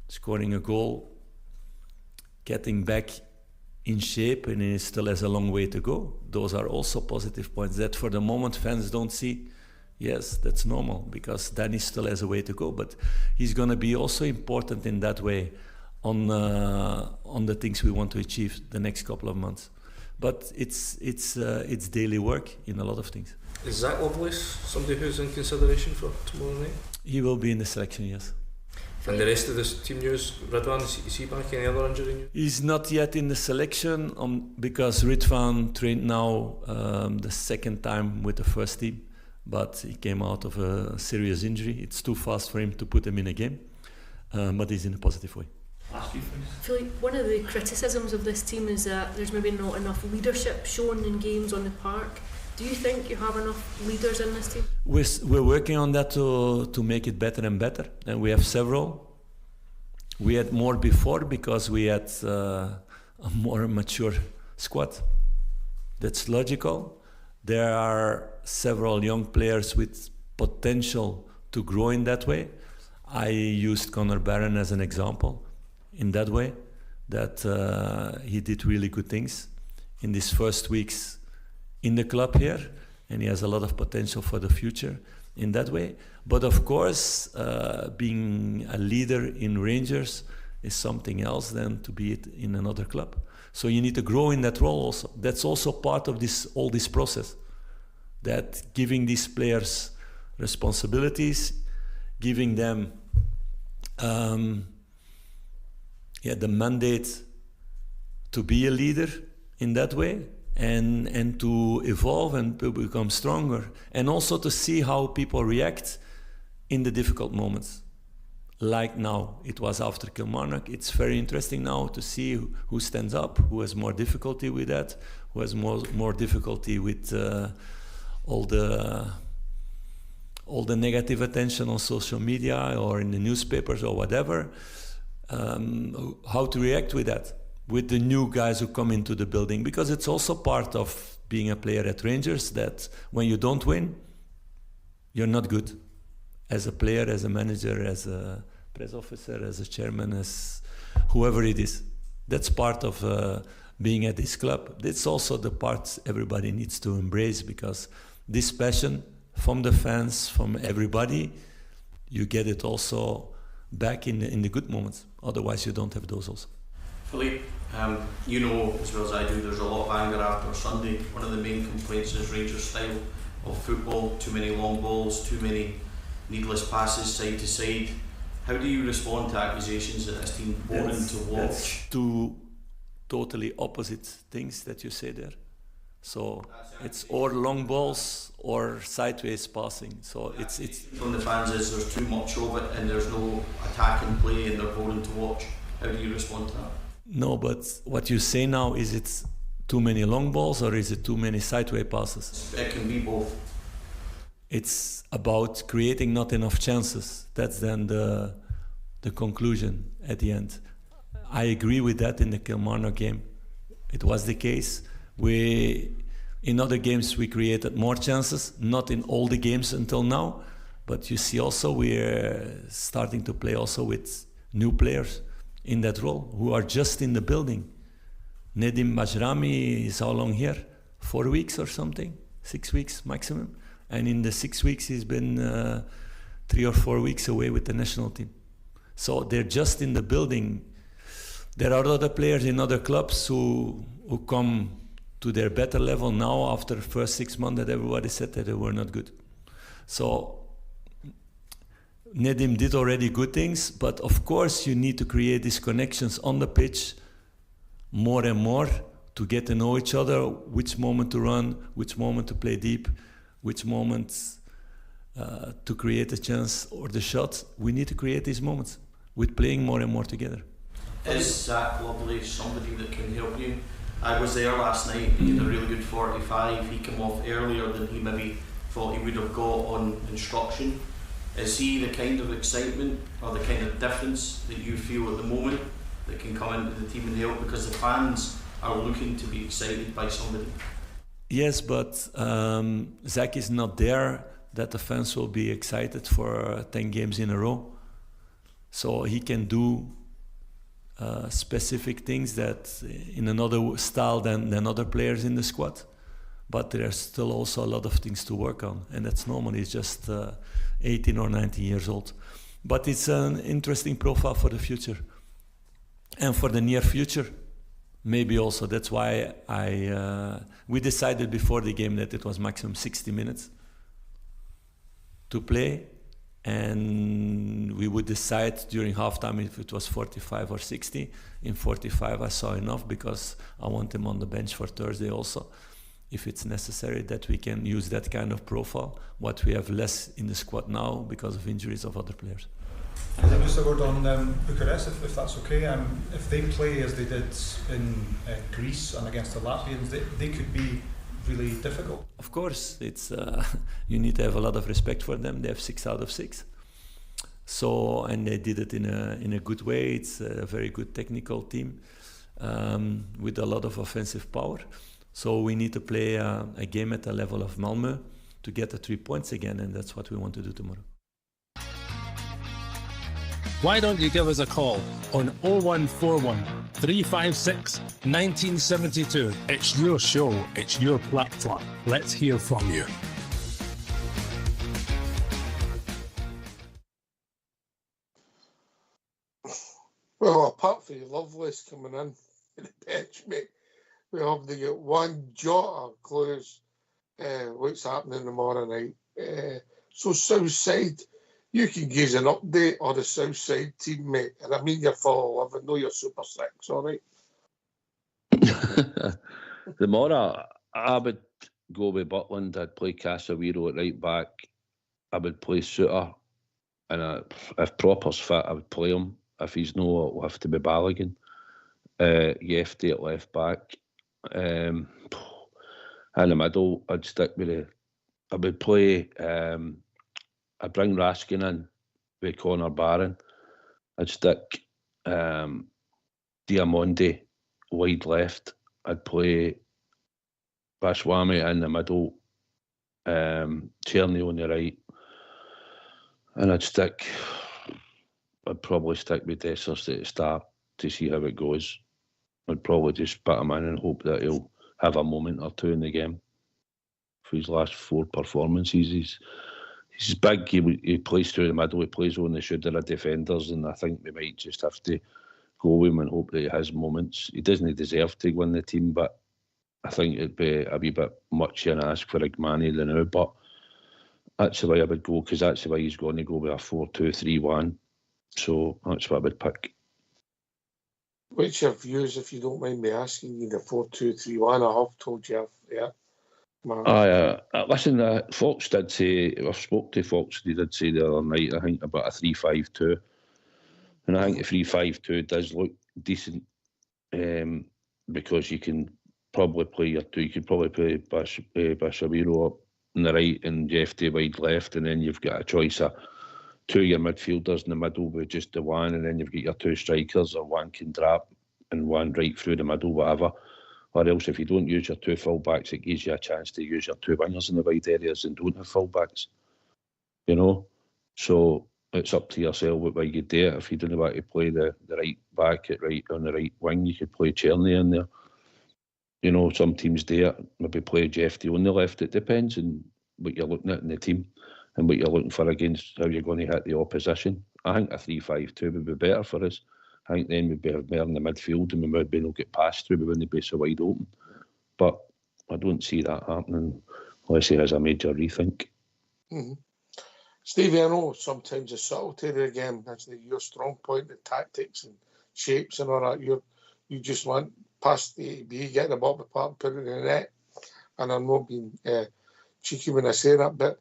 scoring a goal, getting back in shape, and he still has a long way to go. Those are also positive points that for the moment fans don't see. Yes, that's normal, because Danny still has a way to go, but he's going to be also important in that way on the things we want to achieve the next couple of months. But it's daily work in a lot of things. Is Zach Lovelace somebody who's in consideration for tomorrow night? He will be in the selection, yes. And the rest of this team news, Ridwan, is he back? Any other injury news? He's not yet in the selection because Ridwan trained now the second time with the first team, but he came out of a serious injury. It's too fast for him to put him in a game, but he's in a positive way. I feel like one of the criticisms of this team is that there's maybe not enough leadership shown in games on the park. Do you think you have enough leaders in this team? We're working on that to make it better and better, and we have several. We had more before because we had a more mature squad. That's logical. There are several young players with potential to grow in that way. I used Conor Barron as an example in that way, that he did really good things in these first weeks in the club here, and he has a lot of potential for the future in that way. But of course, being a leader in Rangers is something else than to be it in another club. So you need to grow in that role also. That's also part of all this process, that giving these players responsibilities, giving them the mandate to be a leader in that way, and to evolve and to become stronger, and also to see how people react in the difficult moments. Like now, it was after Kilmarnock. It's very interesting now to see who stands up, who has more difficulty with that, who has more difficulty with all the negative attention on social media or in the newspapers or whatever. How to react with that, with the new guys who come into the building, because it's also part of being a player at Rangers that when you don't win, you're not good. As a player, as a manager, as a press officer, as a chairman, as whoever it is. That's part of being at this club. That's also the part everybody needs to embrace, because this passion from the fans, from everybody, you get it also back in the good moments. Otherwise, you don't have those also. Philippe, you know as well as I do, there's a lot of anger after Sunday. One of the main complaints is Rangers' style of football. Too many long balls, too many needless passes side to side. How do you respond to accusations that this team boring to watch? That's two totally opposite things that you say there. So it's or long balls or sideways passing. So it's from the fans is there's too much of it and there's no attacking play and they're boring to watch. How do you respond to that? No, but what you say now, is it too many long balls or is it too many sideways passes? It can be both. It's about creating not enough chances. That's then the conclusion at the end. I agree with that in the Kilmarnock game. It was the case. In other games we created more chances, not in all the games until now, but you see also we're starting to play also with new players in that role who are just in the building. Nedim Bajrami is how long here? 4 weeks or something? 6 weeks maximum. And in the 6 weeks he's been 3 or 4 weeks away with the national team. So they're just in the building. There are other players in other clubs who come to their better level now after the first 6 months that everybody said that they were not good. So Nedim did already good things, but of course you need to create these connections on the pitch more and more to get to know each other, which moment to run, which moment to play deep, which moments to create a chance or the shot. We need to create these moments with playing more and more together. Is Zach Lovely somebody that can help you? I was there last night, he had a really good 45, he came off earlier than he maybe thought he would have got on instruction. Is he the kind of excitement or the kind of difference that you feel at the moment that can come into the team and help? Because the fans are looking to be excited by somebody. Yes, but Zach is not there that the fans will be excited for 10 games in a row. So he can do specific things that in another style than other players in the squad. But there's still also a lot of things to work on. And that's normal, he's just 18 or 19 years old. But it's an interesting profile for the future. And for the near future, maybe also. That's why we decided before the game that it was maximum 60 minutes to play. And we would decide during halftime if it was 45 or 60. In 45 I saw enough because I want him on the bench for Thursday also, if it's necessary, that we can use that kind of profile, what we have less in the squad now because of injuries of other players. And then just a word on Bucharest, if that's okay. If they play as they did in Greece and against the Latvians, they could be really difficult. Of course, it's you need to have a lot of respect for them. They have 6 out of 6. So, and they did it in a good way. It's a very good technical team with a lot of offensive power. So we need to play a game at the level of Malmö to get the 3 points again, and that's what we want to do tomorrow. Why don't you give us a call on 0141 356 1972? It's your show, it's your platform. Let's hear from you. Well, apart from Lovelace coming in to the bench, mate, we have to get one jot of clues what's happening tomorrow night. So Southside, you can give an update on the Southside team, mate. And I mean you're full of 11, no, you're Super 6, all right? Tomorrow, I would go with Butland. I'd play Casemiro at right back. I would play Suter. And if Proper's fit, I would play him. If he's not, it'll have to be Balogun. Yefty at left back. In the middle, I'd stick with I would play... I'd bring Raskin in with Connor Barron. I'd stick Diamondi wide left. I'd play Bashwami in the middle, Tierney on the right. And I'd probably stick with Dessers at the start to see how it goes. I'd probably just put him in and hope that he'll have a moment or two in the game. For his last 4 performances, he's big, he plays through the middle, he plays on the shoulder of defenders, and I think we might just have to go with him and hope that he has moments. He doesn't deserve to win the team, but I think it'd be a wee bit much to ask for Igmani than now, but that's the way I would go, because that's the way he's going to go with a 4-2-3-1. So that's what I would pick. What's your views, if you don't mind me asking you, the 4-2-3-1? I have told you, yeah. Listen, Fox did say, I spoke to Fox, he did say the other night, I think, about a 3-5-2. And I think the 3-5-2 does look decent because you can probably play your two. You could probably play Bashawiro up on the right and Jefty wide left, and then you've got a choice of 2 of your midfielders in the middle with just the one, and then you've got your 2 strikers, or one can drop and one right through the middle, whatever. Or else, if you don't use your 2 full-backs, it gives you a chance to use your 2 wingers in the wide areas and don't have full-backs. You know? So it's up to yourself what way you do it. If you don't want to play the right back on the right wing, you could play Tierney in there. You know, some teams do it. Maybe play Jefty on the left. It depends on what you're looking at in the team and what you're looking for against how you're going to hit the opposition. I think a 3-5-2 would be better for us. I think then we'd be more in the midfield and we would be able to get past through, we wouldn't be so wide open. But I don't see that happening unless he has a major rethink. Mm-hmm. Stevie, I know sometimes the subtlety of the game, that's your strong point, the tactics and shapes and all that. You just want past the B, get the ball up the park, put it in the net. And I'm not being cheeky when I say that, but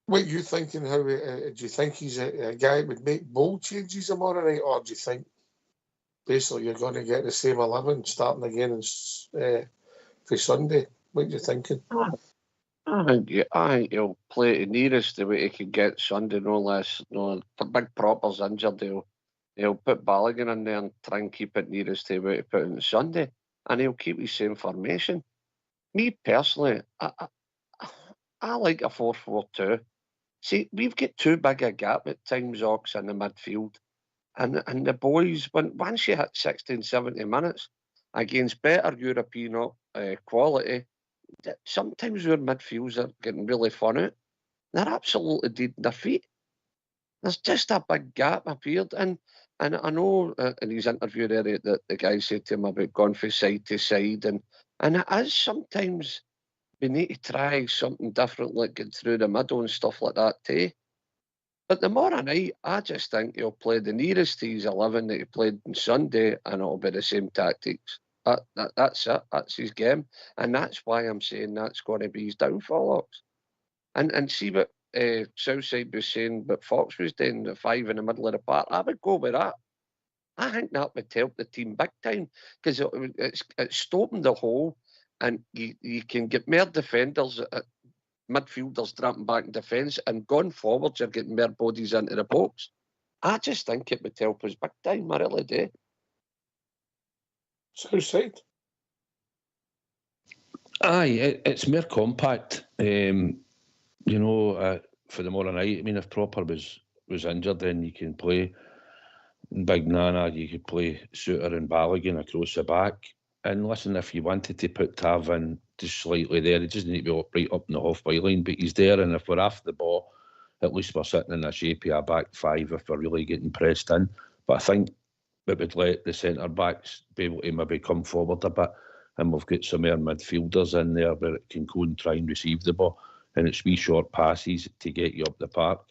what are you thinking? How do you think he's a guy that would make bold changes tomorrow night, or do you think basically you're going to get the same 11 starting again for Sunday? What are you thinking? I think he'll play the nearest the way he can get Sunday, no less. No, the big propper's injured. He'll put Balogun in there and try and keep it nearest to where to put it on Sunday, and he'll keep his same formation. Me personally, I like a 4-4-2. See, we've got too big a gap at times, Ox, in the midfield. And the boys, once you hit 16, 70 minutes against better European quality, sometimes our midfields are getting really fun out. They're absolutely dead in their feet. There's just a big gap appeared. And I know in his interview there that the guy said to him about going from side to side. And it is sometimes we need to try something different, like getting through the middle and stuff like that too. But tomorrow night, I just think he'll play the nearest to his 11 that he played on Sunday, and it'll be the same tactics. That's it. That's his game. And that's why I'm saying that's going to be his downfall, Ox. And see what Southside was saying, but Fox was doing the 5 in the middle of the park. I would go with that. I think that would help the team big time, because it's stopping the hole, and you can get more defenders, midfielders dropping back in defence, and going forward, you're getting more bodies into the box. I just think it would help us big time. I really do. Southside? Aye, it's more compact. For tomorrow night, I mean, if Proper was injured, then you can play Big Nana, you could play Suter and Balogun across the back. And listen, if you wanted to put Tav in just slightly there, he doesn't need to be right up in the halfway line, but he's there, and if we're after the ball, at least we're sitting in a shape of a back 5 if we're really getting pressed in. But I think it would let the centre-backs be able to maybe come forward a bit, and we've got some more midfielders in there where it can go and try and receive the ball, and it's wee short passes to get you up the park.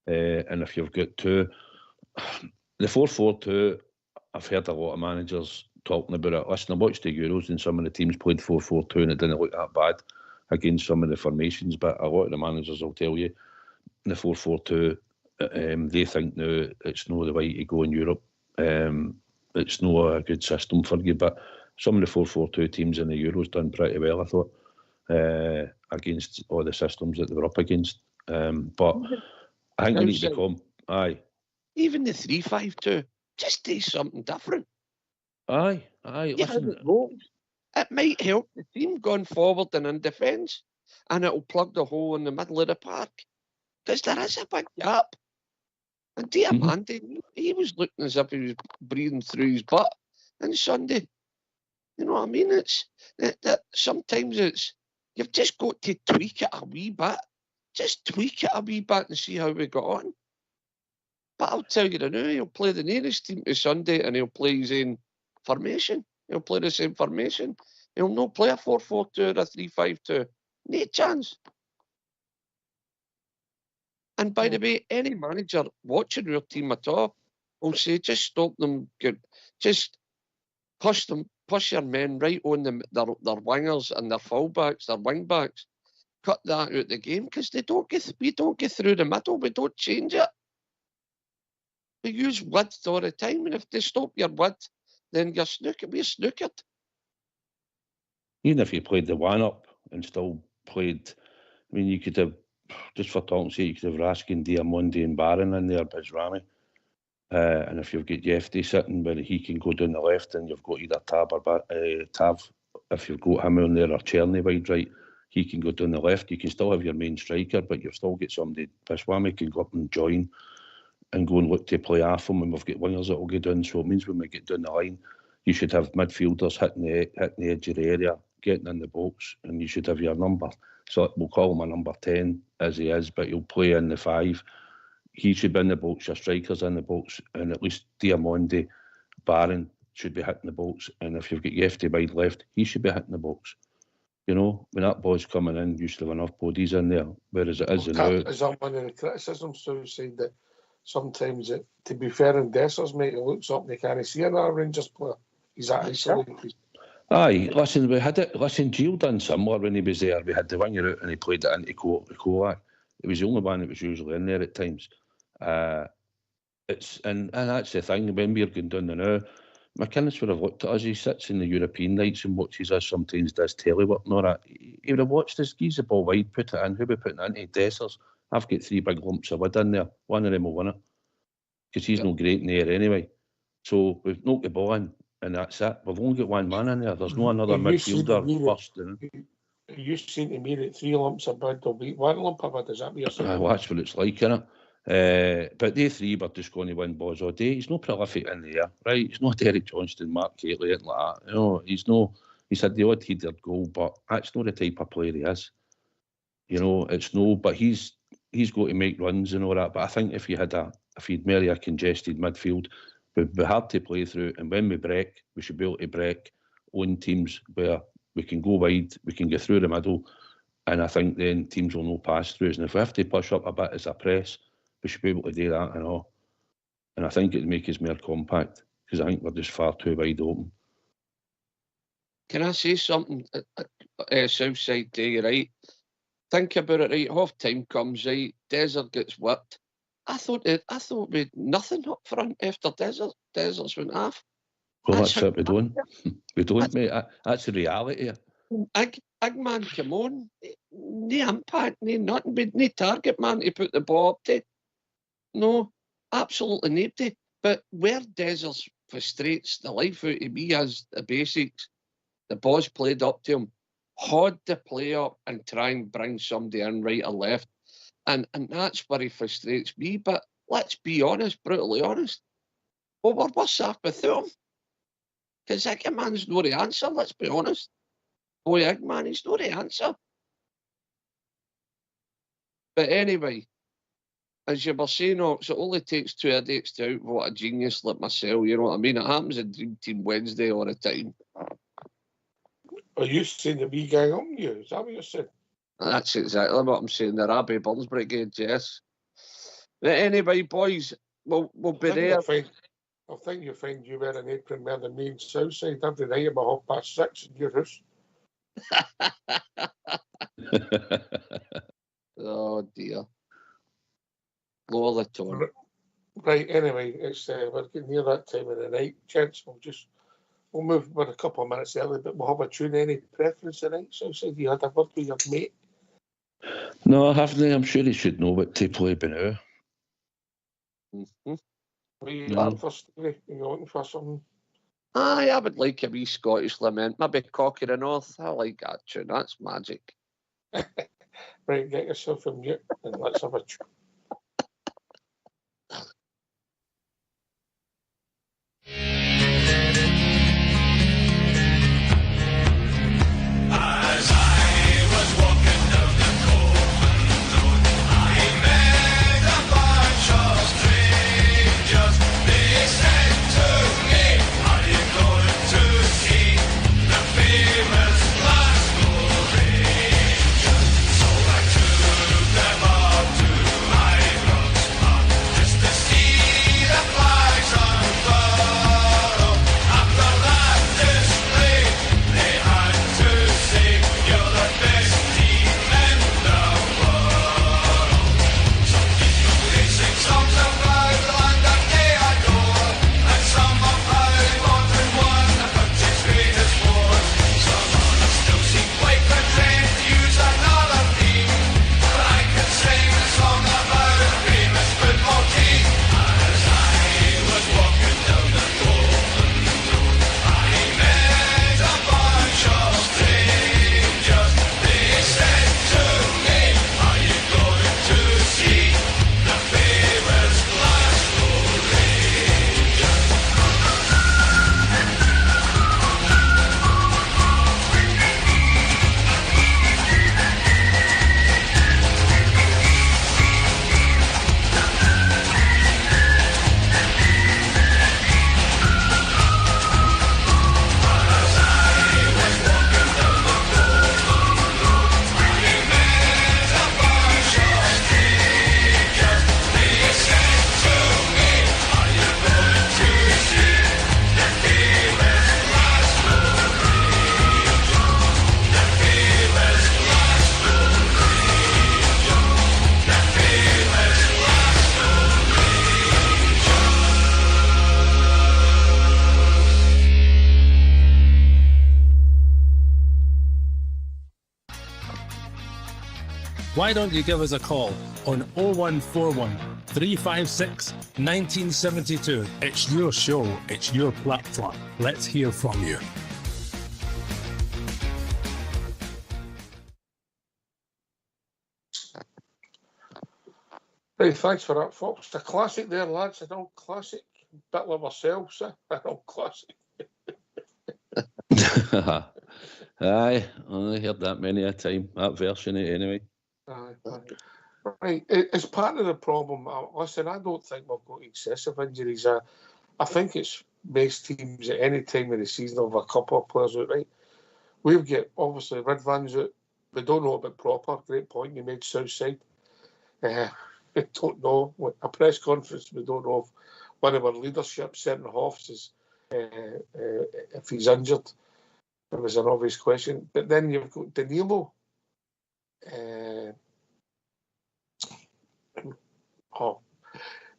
And if you've got the 4-4-2, I've heard a lot of managers talking about it. Listen, I watched the Euros and some of the teams played 4-4-2 and it didn't look that bad against some of the formations, but a lot of the managers will tell you the 4-4-2, they think now it's not the way to go in Europe. It's not a good system for you, but some of the 4-4-2 teams in the Euros done pretty well, I thought, against all the systems that they were up against. But I think we need to become... Aye. Even the 3-5-2, just do something different. Aye. Listen, it might help the team going forward and in defence, and it'll plug the hole in the middle of the park, because there is a big gap. And Diamante, he was looking as if he was breathing through his butt on Sunday. You know what I mean? It's that sometimes you've just got to tweak it a wee bit. Just tweak it a wee bit and see how we got on. But I'll tell you now, he'll play the nearest team to Sunday, and he'll play his own formation. He'll play the same formation. He'll not play a 4-4-2 or a 3-5-2. No chance. And by the way, any manager watching your team at all will say, just stop them, just push your men right on them, their wingers and their fullbacks, their wing-backs. Cut that out the game, because we don't get through the middle. We don't change it. We use width all the time, and if they stop your width, then we're snookered. Even if you played the one-up and still played, I mean, you could have, just for talking's sake, you could have Raskin, Diamondi and Barron in there, Bizrami. And if you've got Jefty sitting where he can go down the left, and you've got either Tav, if you've got him on there, or Cherny wide right, he can go down the left. You can still have your main striker, but you've still got somebody, Bizrami can go up and join and go and look to play off him, and we've got wingers that will go down, so it means when we get down the line, you should have midfielders hitting the edge of the area, getting in the box, and you should have your number. So we'll call him a number 10 as he is, but he'll play in the 5. He should be in the box, your strikers in the box, and at least Diamondi, Barron should be hitting the box. And if you've got Jefty wide left, he should be hitting the box. You know, when that ball's coming in, you should have enough bodies in there. Whereas it is now. Is that one of the criticisms, so saying that sometimes, to be fair in Dessers, mate, it looks up and they can't see another Rangers player. He's that isolated. Aye, listen, we had it. Listen, Gio done similar when he was there. We had the winger out and he played it into Kolak. It was the only one that was usually in there at times. And that's the thing. When we're going down the now, McInnes would have looked at us. He sits in the European nights and watches us. Sometimes does telework and all that. He would have watched us. Squeeze the ball wide, put it in. Who we putting it into? Dessers. I've got 3 big lumps of wood in there. One of them will win it because he's no great in the air anyway. So we've knocked the ball in. And that's it. We've only got one man in there. There's no another midfielder busting. You seem to me that 3 lumps of wood will beat 1 lump of wood. Is that what you're saying? Well, that's what it's like, innit? But they 3 were just going to win balls all day. He's no prolific in the air, right? He's not Derek Johnston, Mark Catley, anything like that. You know, he's had the odd headed goal, but that's not the type of player he is. You know, it's no. But he's got to make runs and all that. But I think if he'd marry a congested midfield, we'd be hard to play through, and when we break, we should be able to break on teams where we can go wide, we can get through the middle, and I think then teams will no pass through us. And if we have to push up a bit as a press, we should be able to do that and all. And I think it'd make us more compact, because I think we're just far too wide open. Can I say something? Southside Day, right? Think about it, right? Half time comes, right? Desert gets whipped. I thought we'd nothing up front after Desert's went off. Well, that's what we don't. We don't, mate. That's the reality. Big man, come on. No impact, no nothing. No target man to put the ball up to. No, absolutely nobody. But where Desert's frustrates the life out of me as the basics, the ball's played up to him, hold the play up and try and bring somebody in right or left. And that's where he frustrates me. But let's be honest, brutally honest. Well, we're worse off without him. Because Igman's not the answer, let's be honest. Boy, Igman, he's not the answer. But anyway, as you were saying, it only takes 2 idiots to outvote a genius like myself, you know what I mean? It happens in Dream Team Wednesday all the time. Are you saying the wee gang on you? Is that what you're saying? That's exactly what I'm saying. The Abbey Burns Brigade, yes. But anyway, boys, we'll be there. I think you'll find you wear an apron more than me in Southside every night about 6:30 in your house. Oh dear. Lower the tone. Right, anyway, it's we're getting near that time of the night. Gents, we'll move with a couple of minutes early, but we'll have a tune. Any preference tonight? Southside, you had a word with your mate? No, I haven't. I'm sure he should know what to play by now. Mm-hmm. What are you looking for, Stevie? Are you looking for something? Aye, I would like a wee Scottish lament. Maybe Cock of the North. I like that tune. That's magic. Right, get yourself a mute and let's have a tune. Famous Glasgow Rangers. So I took them up to why don't you give us a call on 0141 356 1972. It's your show, it's your platform. Let's hear from you. Right, thanks for that, folks. A classic there, lads. An old classic. Bit like ourselves, an old classic. Aye, I heard that many a time, that version of it anyway. Aye. Right, it's part of the problem. Listen, I don't think we've got excessive injuries. I think it's most teams at any time of the season have a couple of players out, right? We've got, obviously, Ridvan's out. We don't know about Proper. Great point you made, Southside. We don't know. A press conference, we don't know if one of our leadership centre-halves is, if he's injured. It was an obvious question. But then you've got Danilo.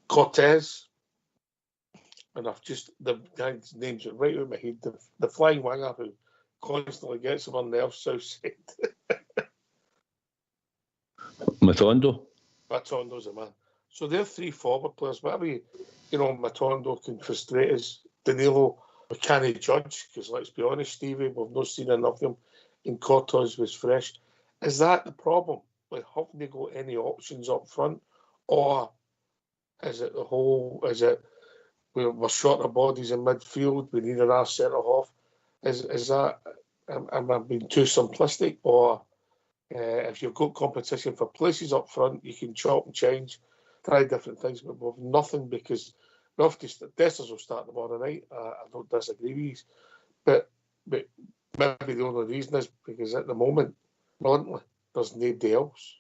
Cortez. And I've just, the guy's names are right out of my head. The flying winger who constantly gets him on nerves, Southside. Matondo's a man. So they're three forward players. Maybe, Matondo can frustrate us. Danilo, we can't judge, because let's be honest, Stevie, we've not seen enough of him. And Cortez was fresh. Is that the problem? Like, haven't they got any options up front? Or is it we're short of bodies in midfield, we need an centre-half? Is that, am I being too simplistic? Or if you've got competition for places up front, you can chop and change, try different things, but we've nothing, because Dessers will start tomorrow night. I don't disagree with you. But maybe the only reason is because at the moment, bluntly, there's nobody else.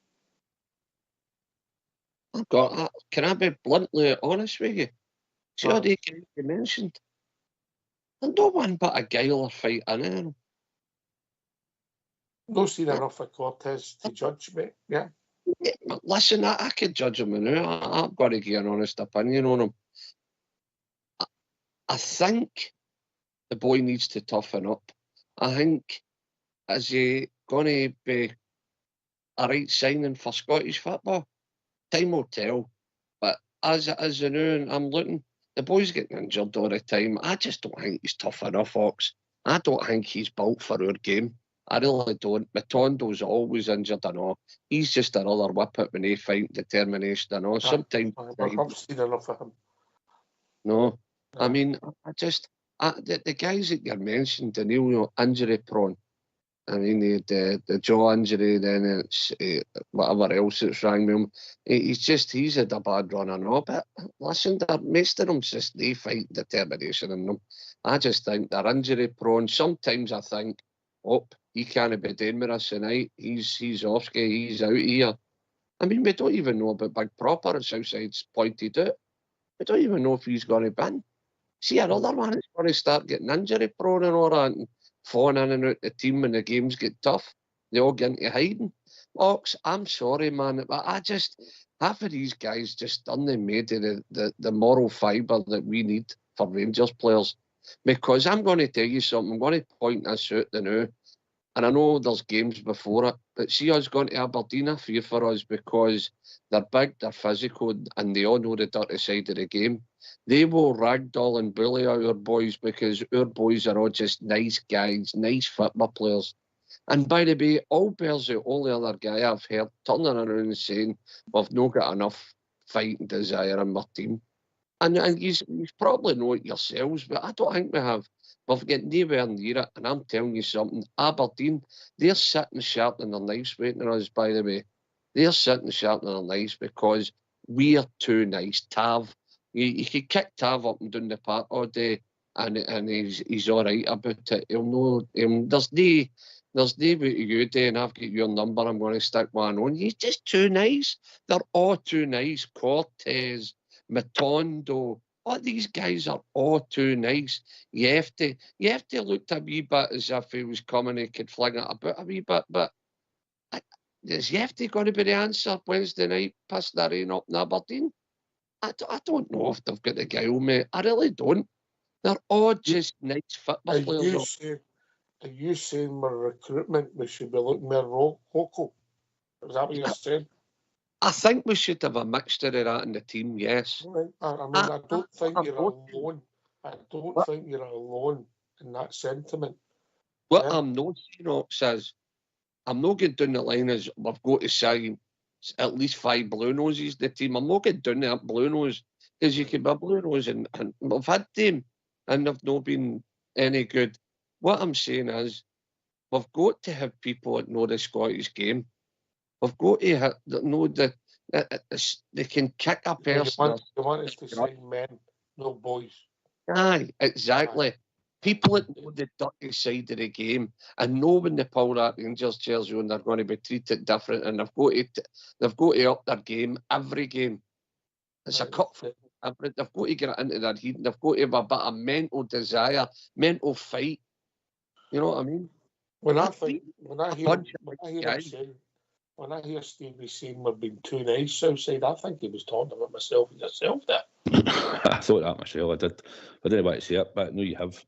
Can I be bluntly honest with you? See all the guys you mentioned? There's no one but a guile fight in them. No seen enough of Cortez to judge, mate. Yeah. Listen, I could judge him now. I've got to give an honest opinion on him. I think the boy needs to toughen up. I think, is he going to be a right signing for Scottish football? Time will tell. But as it is now, I'm looking, the boy's getting injured all the time. I just don't think he's tough enough, Fox. I don't think he's built for our game. I really don't. Matondo's always injured and all. He's just another whippet when they fight determination and all. Sometimes I've seen enough of him. No. I mean, the guys that you mentioned, Danilo, injury prone. I mean, the jaw injury, then it's whatever else that's wrong with him. He's had a bad run and all. But listen, most of them just, they fight determination in them. I just think they're injury prone. Sometimes I think, he can't be doing with us tonight. He's off ski, he's out here. I mean, we don't even know about Big Proper, as Southside's pointed out. We don't even know if he's going to bin. See, another one is going to start getting injury prone and all that, and falling in and out the team when the games get tough. They all get into hiding. Ox, I'm sorry, man, but half of these guys just done made the moral fibre that we need for Rangers players. Because I'm going to tell you something, I'm going to point this out the now, and I know there's games before it, but see us going to Aberdeen, I fear for us, because they're big, they're physical, and they all know the dirty side of the game. They will ragdoll and bully our boys, because our boys are all just nice guys, nice football players. And by the way, Allbear's the only other guy I've heard turning around and saying, we've not got enough fighting desire in my team. And you probably know it yourselves, but I don't think we have. We've got nowhere near it, and I'm telling you something, Aberdeen, they're sitting sharpening their knives waiting on us, by the way. They're sitting sharpening their knives because we're too nice. Tav, you could kick Tav up and down the park all day, and he's all right about it. He'll know, there's no way to you day, and I've got your number, I'm going to stick one on. He's just too nice. They're all too nice. Cortez, Matondo, all these guys are all too nice. You have to look a wee bit as if he was coming, he could fling it about a wee bit, but is Yefty going to be the answer Wednesday night, pissing the rain up in Aberdeen? I don't know if they've got the guile, mate. I really don't. They're all just nice football players. Are you saying my recruitment, we should be looking more local? Is that what you're saying? I think we should have a mixture of that in the team, yes. Right. I mean, I don't think you're alone. I don't think you're alone in that sentiment. What I'm not saying, says, I'm not going down the line as we've got to sign at least 5 blue noses in the team. I'm not going down that blue nose, because you can be a blue nose and we've had them and they've not been any good. What I'm saying is, we've got to have people that know the Scottish game. We've got to know that they can kick a person. You want us to sign men, no boys. Aye, exactly. People that know the dirty side of the game and know when they pull that Rangers jersey on, they're going to be treated different, and they've got to up their game every game. It's a cup for they've got to get it into their head, and they've got to have a bit of mental desire, mental fight. You know what I mean? When I hear Stevie saying we've been too nice Southside, I think he was talking about myself and yourself there. I thought that myself. I did. I didn't want to say it, but I know you have.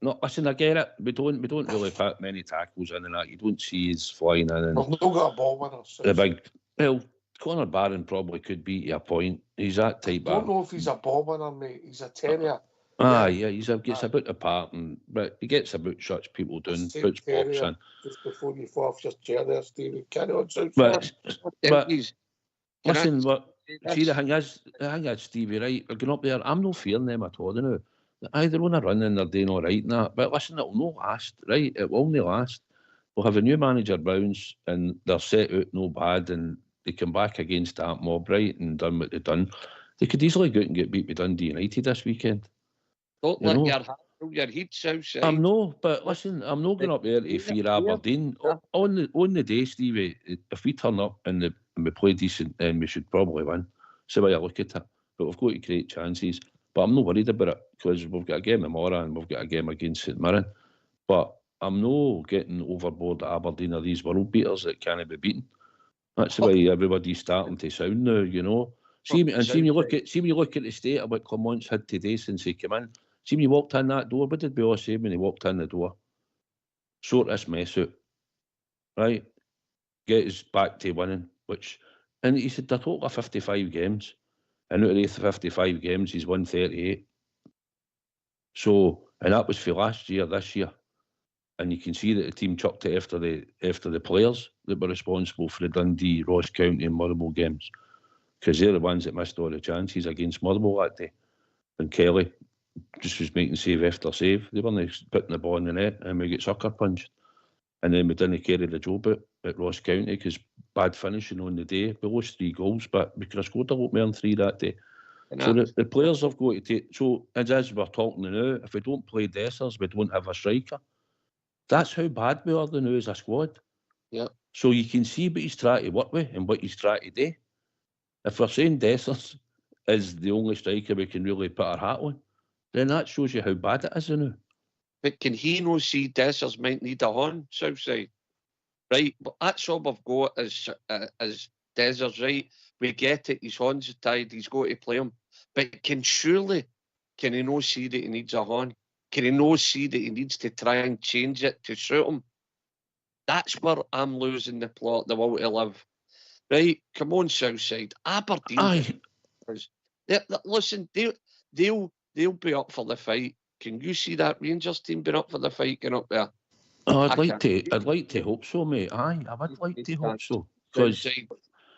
No, listen, I get it. We don't really put many tackles in and that. You don't see us flying in. And we've not got a ball winner. The big, well, Conor Barron probably could be to a point. He's that type. I don't know if he's a ball winner, mate. He's a terrier. Yeah, he gets about the part, but he gets about shuts people down, puts box in. Just before you fall off your chair there, Stevie. Carry on, but listen, see, the thing is, Stevie, right? We're going up there. I'm not fearing them at all, you know. Either when they're running, they're doing all right and that. But listen, it'll not last, right? It will not last. We'll have a new manager bounce, and they're set out no bad, and they come back against that mob, right, and done what they've done. They could easily go out and get beat by Dundee United this weekend. Don't let your heat Southside. I'm no, but listen, I'm not going up there to fear Aberdeen. On the day, Stevie, if we turn up and we play decent, then we should probably win. So I look at it. But we've got to create chances. But I'm not worried about it, because we've got a game tomorrow and we've got a game against St Mirren. But I'm not getting overboard at Aberdeen or these world beaters that can't be beaten. That's the way everybody's starting to sound now, you know. See when you look at the state of what Clement's had today since he came in. See when he walked in that door, what did we all say when he walked in the door? Sort this mess out, right? Get us back to winning, and he said a total of 55 games, and out of the 55 games, he's won 38. So, and that was for last year, this year, and you can see that the team chucked it after the players that were responsible for the Dundee, Ross County, and Motherwell games, because they're the ones that missed all the chances against Motherwell that day, and Kelly just was making save after save. They weren't putting the ball in the net, and we get sucker punched. And then we didn't carry the job at Ross County, because bad finishing on the day. We lost 3 goals, but we could have scored a lot more than 3 that day. So the players have got to take. So as we're talking now, if we don't play Dessers, we don't have a striker. That's how bad we are now as a squad. Yeah. So you can see what he's trying to work with and what he's trying to do. If we're saying Dessers is the only striker we can really put our hat on, then that shows you how bad it is now. But can he not see Dessers might need a horn, Southside? Right, but that's all we've got as Dessers, right? We get it, his horns are tied, he's got to play him. But can he not see that he needs a horn? Can he not see that he needs to try and change it to suit him? That's where I'm losing the plot, the will to live. Right, come on, Southside. Aberdeen. Aye. Listen, they'll be up for the fight. Can you see that Rangers team being up for the fight getting up there? Oh, I'd like to hope so, mate. Aye, I would like to hope so. Because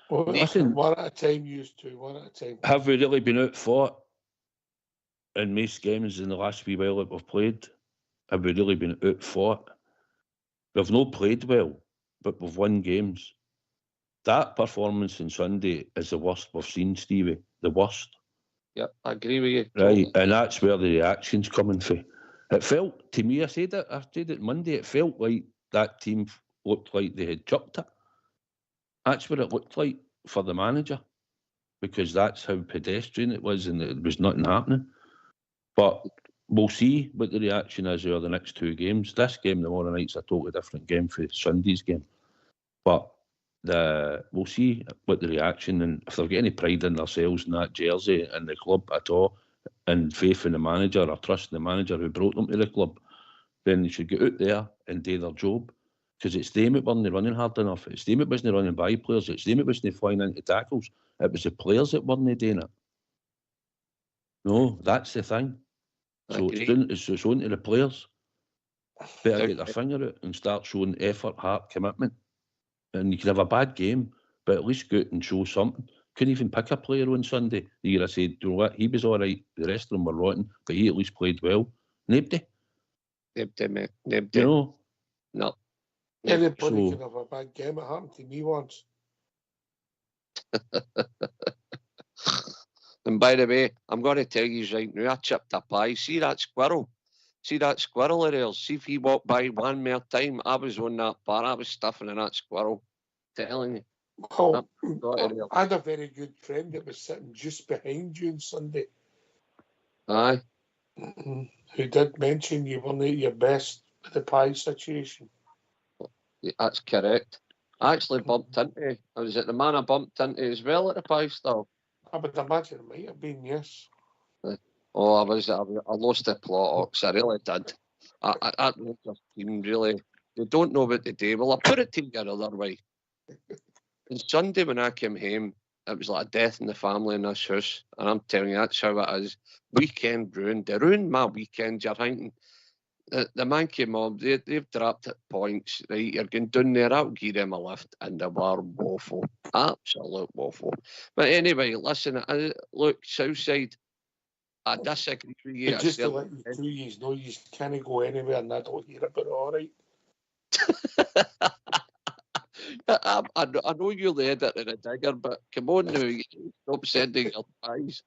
listen, one at a time, used to one at a time. Have we really been outfought in most games in the last wee while that we've played? Have we really been outfought? We've not played well, but we've won games. That performance on Sunday is the worst we've seen, Stevie. The worst. Yeah, I agree with you. Right, and that's where the reaction's coming from. It felt, to me, I said it Monday, it felt like that team looked like they had chucked it. That's what it looked like for the manager, because that's how pedestrian it was, and there was nothing happening. But we'll see what the reaction is over the next 2 games. This game tomorrow night's a totally different game for Sunday's game. But we'll see what the reaction, and if they've got any pride in themselves in that jersey and the club at all, and faith in the manager or trust in the manager who brought them to the club, then they should get out there and do their job. because it's them that weren't running hard enough. It's them that wasn't running by players. It's them that wasn't flying into tackles. It was the players that weren't doing it. No, that's the thing. So it's on to the players. Better get their finger out and start showing effort, heart, commitment. And you can have a bad game, but at least go out and show something. Couldn't even pick a player on Sunday. You could have said, you know what, he was all right, the rest of them were rotten, but he at least played well. Nobody. Nobody, mate. Nobody. You know? No. Anybody can have a bad game. It happened to me once. And by the way, I'm going to tell you right now, I chipped a pie. See that squirrel of theirs? See if he walked by one more time, I was on that bar. I was stuffing in that squirrel. Telling you. Well, I had a very good friend that was sitting just behind you on Sunday. Aye. Who did mention you weren't at your best with the pie situation. That's correct. I actually bumped into. I was at the man I bumped into as well at the pie stall. I would imagine it might have been, yes. Oh, I lost the plot, Ox. I really did. That Rangers team really, they don't know what to do. Well, I put it to you another way. On Sunday when I came home, it was like a death in the family in this house. And I'm telling you, that's how it is. Weekend ruined. They ruined my weekend. You're thinking, the man came on, they've dropped at points, right? You're going down there, I'll give them a lift. And they were woeful. Absolute woeful. But anyway, listen, look, Southside, I disagree with you. Just to let you two years know, you can't go anywhere and I don't hear it, but all right. I know you're the editor and a digger, but come on now, stop sending your pies.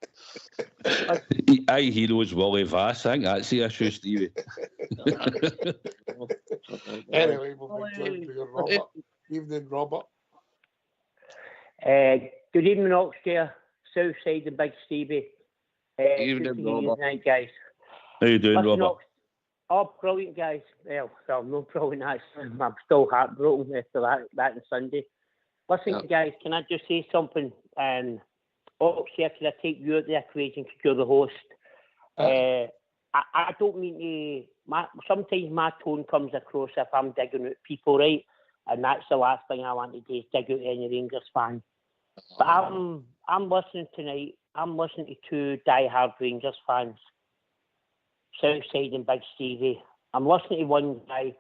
Aye, he knows Wally Vass. I think that's the issue, Stevie. Anyway, we'll be joined by Robert. Evening, Robert. Good evening, Oxford, Southside and Big Stevie. Evening, Robert. Night, guys. How you doing, Robert? Oh, brilliant, guys. Well, no brilliant, actually. I'm still heartbroken after that on Sunday. Listen, guys, can I just say something? Oxford, can I take you out of the equation because you're the host? I don't mean to... sometimes my tone comes across if I'm digging out people, right? And that's the last thing I want to do is dig out any Rangers fan. But I'm listening tonight. I'm listening to two die-hard Rangers fans, Southside and Big Stevie. I'm listening to one guy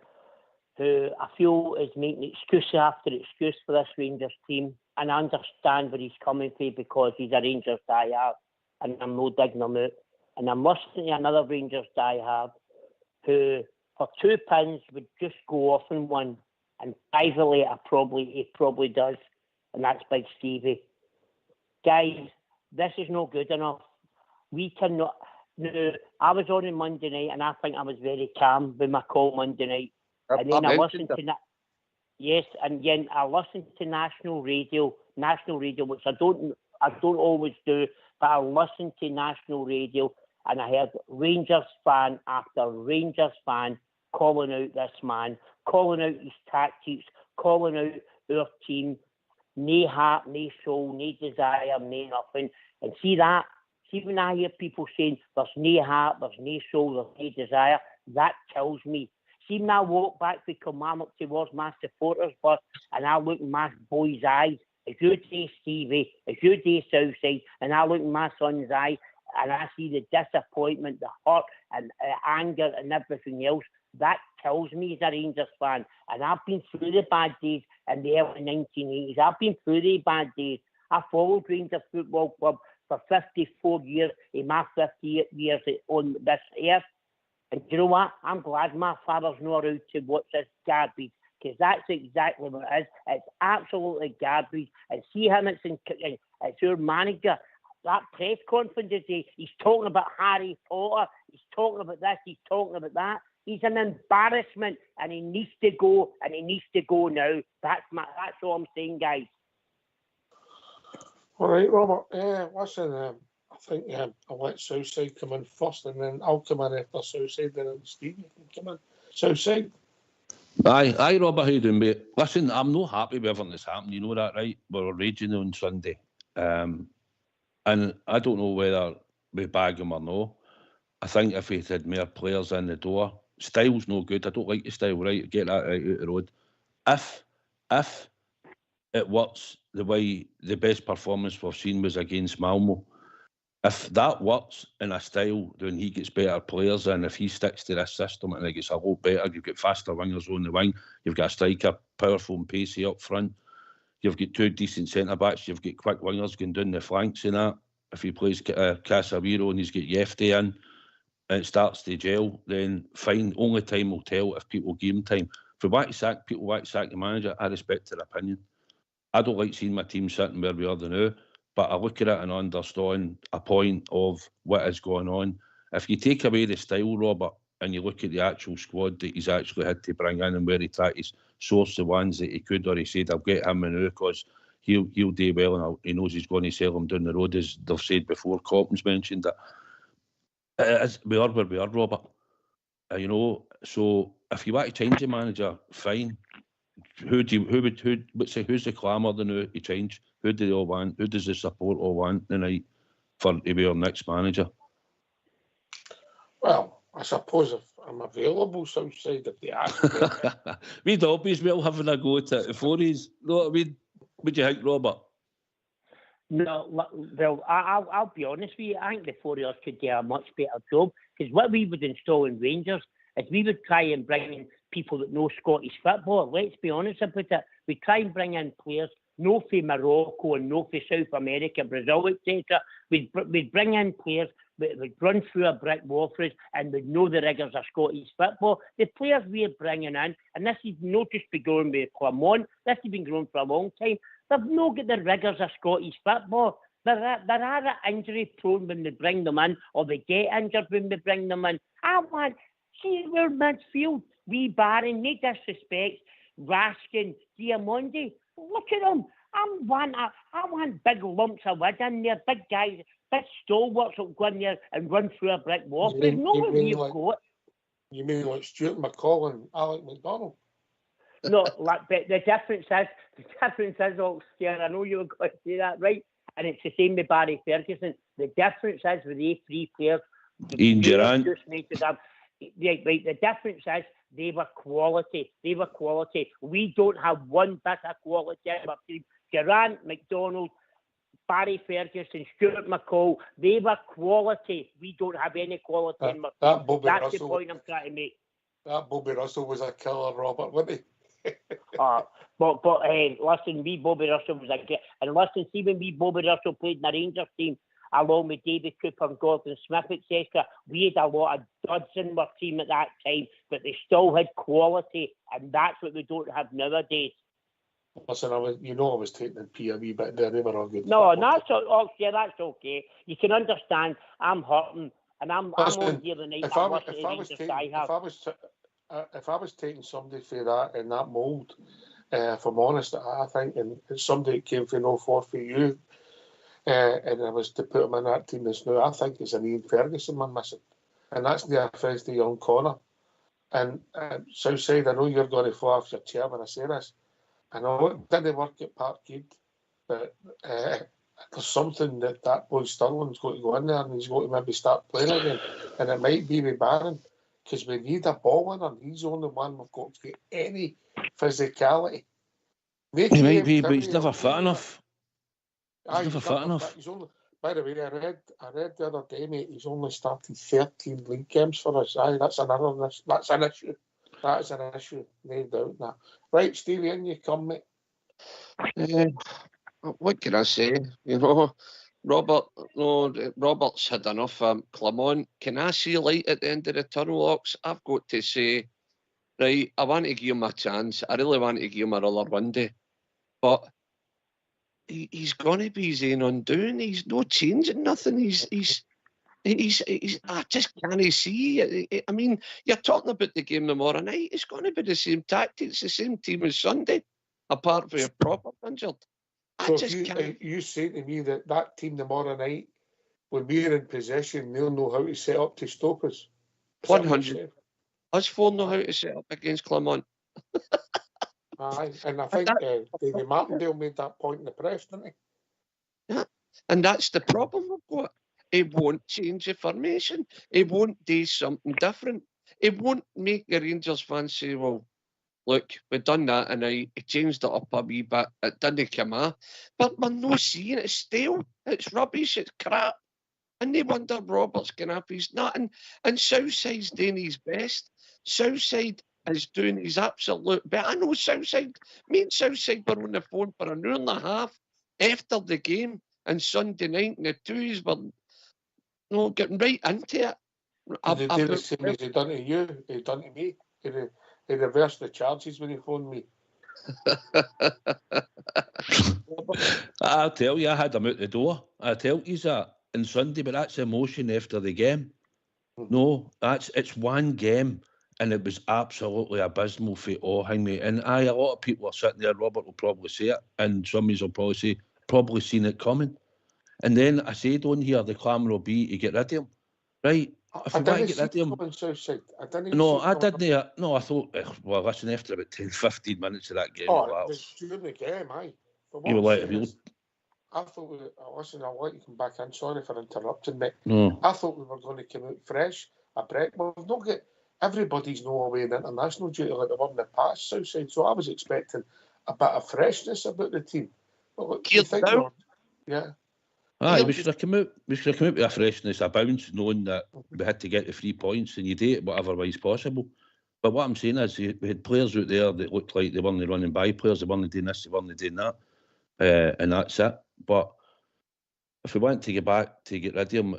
who I feel is making excuse after excuse for this Rangers team, and I understand where he's coming from because he's a Rangers die-hard, and I'm no digging him out. And I'm listening to another Rangers die-hard who, for 2 pins, would just go off on one, and privately he probably does, and that's Big Stevie. Guys, this is no good enough. We cannot... No, I was on Monday night, and I think I was very calm with my call Monday night. And then I listened to I listened to national radio, which I don't always do, but I listened to national radio, and I heard Rangers fan after Rangers fan calling out this man, calling out his tactics, calling out our team, no heart, no soul, no desire, no nothing. And see when I hear people saying there's no heart, there's no soul, there's no desire, that kills me. See when I walk back from Kilmarnock towards my supporters bus and I look in my boy's eyes, if you day Stevie, if you day Southside, and I look in my son's eye and I see the disappointment, the hurt and anger and everything else, that kills me as a Rangers fan. And I've been through the bad days in the early 1980s. I've been through the bad days. I followed Rangers Football Club for 54 years in my 58 years on this earth. And you know what? I'm glad my father's not allowed to watch this garbage, because that's exactly what it is. It's absolutely garbage. And see him, it's your manager. That press conference today, he's talking about Harry Potter, he's talking about this, he's talking about that. He's an embarrassment, and he needs to go, and he needs to go now. That's all I'm saying, guys. All right, Robert. Listen, I think I'll let Southside come in first, and then I'll come in after Southside, and then Steve, you can come in. Southside. Aye, Robert, how you doing, mate? Listen, I'm not happy with everything that's happened. You know that, right? We were raging on Sunday. And I don't know whether we bag him or no. I think if he had more players in the door, style's no good. I don't like the style, right? Get that out of the road. if it works the way the best performance we've seen was against Malmo, if that works in a style, then he gets better players in. If he sticks to this system and it gets a lot better, you've got faster wingers on the wing, you've got a striker, powerful and pacey up front, you've got 2 decent centre-backs, you've got quick wingers going down the flanks and that. If he plays Casemiro and he's got Yefte in, and it starts to gel, then fine. Only time will tell if people give him time. If people want to sack the manager, I respect their opinion. I don't like seeing my team sitting where we are now, but I look at it and understand a point of what is going on. If you take away the style, Robert, and you look at the actual squad that he's actually had to bring in and where he tried to source the ones that he could, or he said, I'll get him in now because he'll do well and he knows he's going to sell him down the road, as they've said before. Cotton's mentioned that. We are where we are, Robert. So if you want to change the manager, fine. Who's the clamour now to change? Who do they all want? Who does the support all want tonight to be our next manager? Well, I suppose if I'm available Southside, if they ask me. We'd all be as well having a go at it before he's. Know what I mean? What do you think, Robert? No, well, I'll be honest with you. I think the 4 years could do a much better job, because what we would install in Rangers is we would try and bring in people that know Scottish football. Let's be honest about it. We try and bring in players, no for Morocco and no for South America, Brazil, etc. We'd bring in players that would run through a brick wall for us and would know the rigours of Scottish football. The players we're bringing in, and this is not just been growing with Clermont, this has been growing for a long time, they've not got the rigours of Scottish football. They're injury prone when we bring them in, or they get injured when we bring them in. See, we're midfield. We Barron, no disrespect, Raskin, Diamondi. Look at them. I want big lumps of wood in there, big guys, big stalwarts that go in there and run through a brick wall. There's no way we've got. You mean like Stuart McCall and Alec McDonald? No, but the difference is, Oxford, I know you were going to say that, right? And it's the same with Barry Ferguson. The difference is with these 3 players. Ian Durant. The difference is they were quality. We don't have one bit of quality in our team. Durant, McDonald, Barry Ferguson, Stuart McCall, they were quality. We don't have any quality in our team. That's the point I'm trying to make. That Bobby Russell was a killer, Robert, wasn't he? But listen, Bobby Russell was a great. And listen, see when Bobby Russell played in the Rangers team, along with David Cooper and Gordon Smith, etc., we had a lot of duds in our team at that time, but they still had quality, and that's what we don't have nowadays. Listen, I was taking the P a wee bit there. They were all good. No, that's okay. You can understand. I'm hurting, and I'm on here the night. If I was taking somebody for that in that mould, if I'm honest, I think, and it's somebody that came for no fault for you, and I was to put him in that team that's now, I think it's an Ian Ferguson man missing, and that's the offence to young Connor. And Southside, I know you're going to fall off your chair when I say this. I know it didn't work at Parkhead, but there's something that boy Sterling's got to go in there and he's got to maybe start playing again. And it might be with Barron, because we need a ball winner. He's the only one we've got to get any physicality. He might be, but he's never fit enough. He's never fit enough. By the way, I read the other day, mate, he's only started 13 league games for us. That's an issue. That is an issue, no doubt. Now, right, Stevie, in you come, mate. What can I say? Robert's had enough Clermont. Can I see light at the end of the tunnel, Ox? I've got to say, right, I want to give him a chance. I really want to give him another Monday. But he's going to be his own undoing. He's not changing nothing. I just can't see. I mean, you're talking about the game tomorrow night. It's going to be the same tactics, the same team as Sunday, apart from a proper injured. So you say to me that team tomorrow night, when we're in possession, they'll know how to set up to stop us? 100. Us 4 know how to set up against Clermont. Aye, and I think David Martindale made that point in the press, didn't he? Yeah, and that's the problem we've got. He won't change the formation. He won't do something different. He won't make the Rangers fans say, well, look, we've done that and he changed it up a wee bit. It didn't come out. But we're not seeing it. It's stale. It's rubbish. It's crap. And they wonder Robert's going to have his nothing. And Southside's doing his best. Southside is doing his absolute best. I know Southside. Me and Southside were on the phone for an hour and a half after the game on Sunday night, and the two were getting right into it. He did the same as he done to you. He done to me. He reversed the charges when he phoned me. I'll tell you, I had him out the door. I tell you that on Sunday, but that's emotion after the game. No, it's one game, and it was absolutely abysmal for all, mate. And a lot of people are sitting there. Robert will probably say it, and some of you will probably say, probably seen it coming. And then I said on here, the clamour will be to get rid of him, right? If I want to get rid of him, I didn't. No, I thought. Well, listen, after about 10, 15 minutes of that game, during the game, aye. You were like, I thought, listen, I'll let you come back in. Sorry for interrupting, mate. No. I thought we were going to come out fresh. We've not got everybody's no away in international duty like they were in the past, Southside. So I was expecting a bit of freshness about the team. But you think, yeah. Aye, we should have come out. We should have come out with a freshness, a bounce, knowing that we had to get the 3 points, and you do it whatever way is possible. But what I'm saying is, we had players out there that looked like they weren't running by players. They weren't doing this, they weren't doing that, and that's it. But if we want to get back to get rid of him,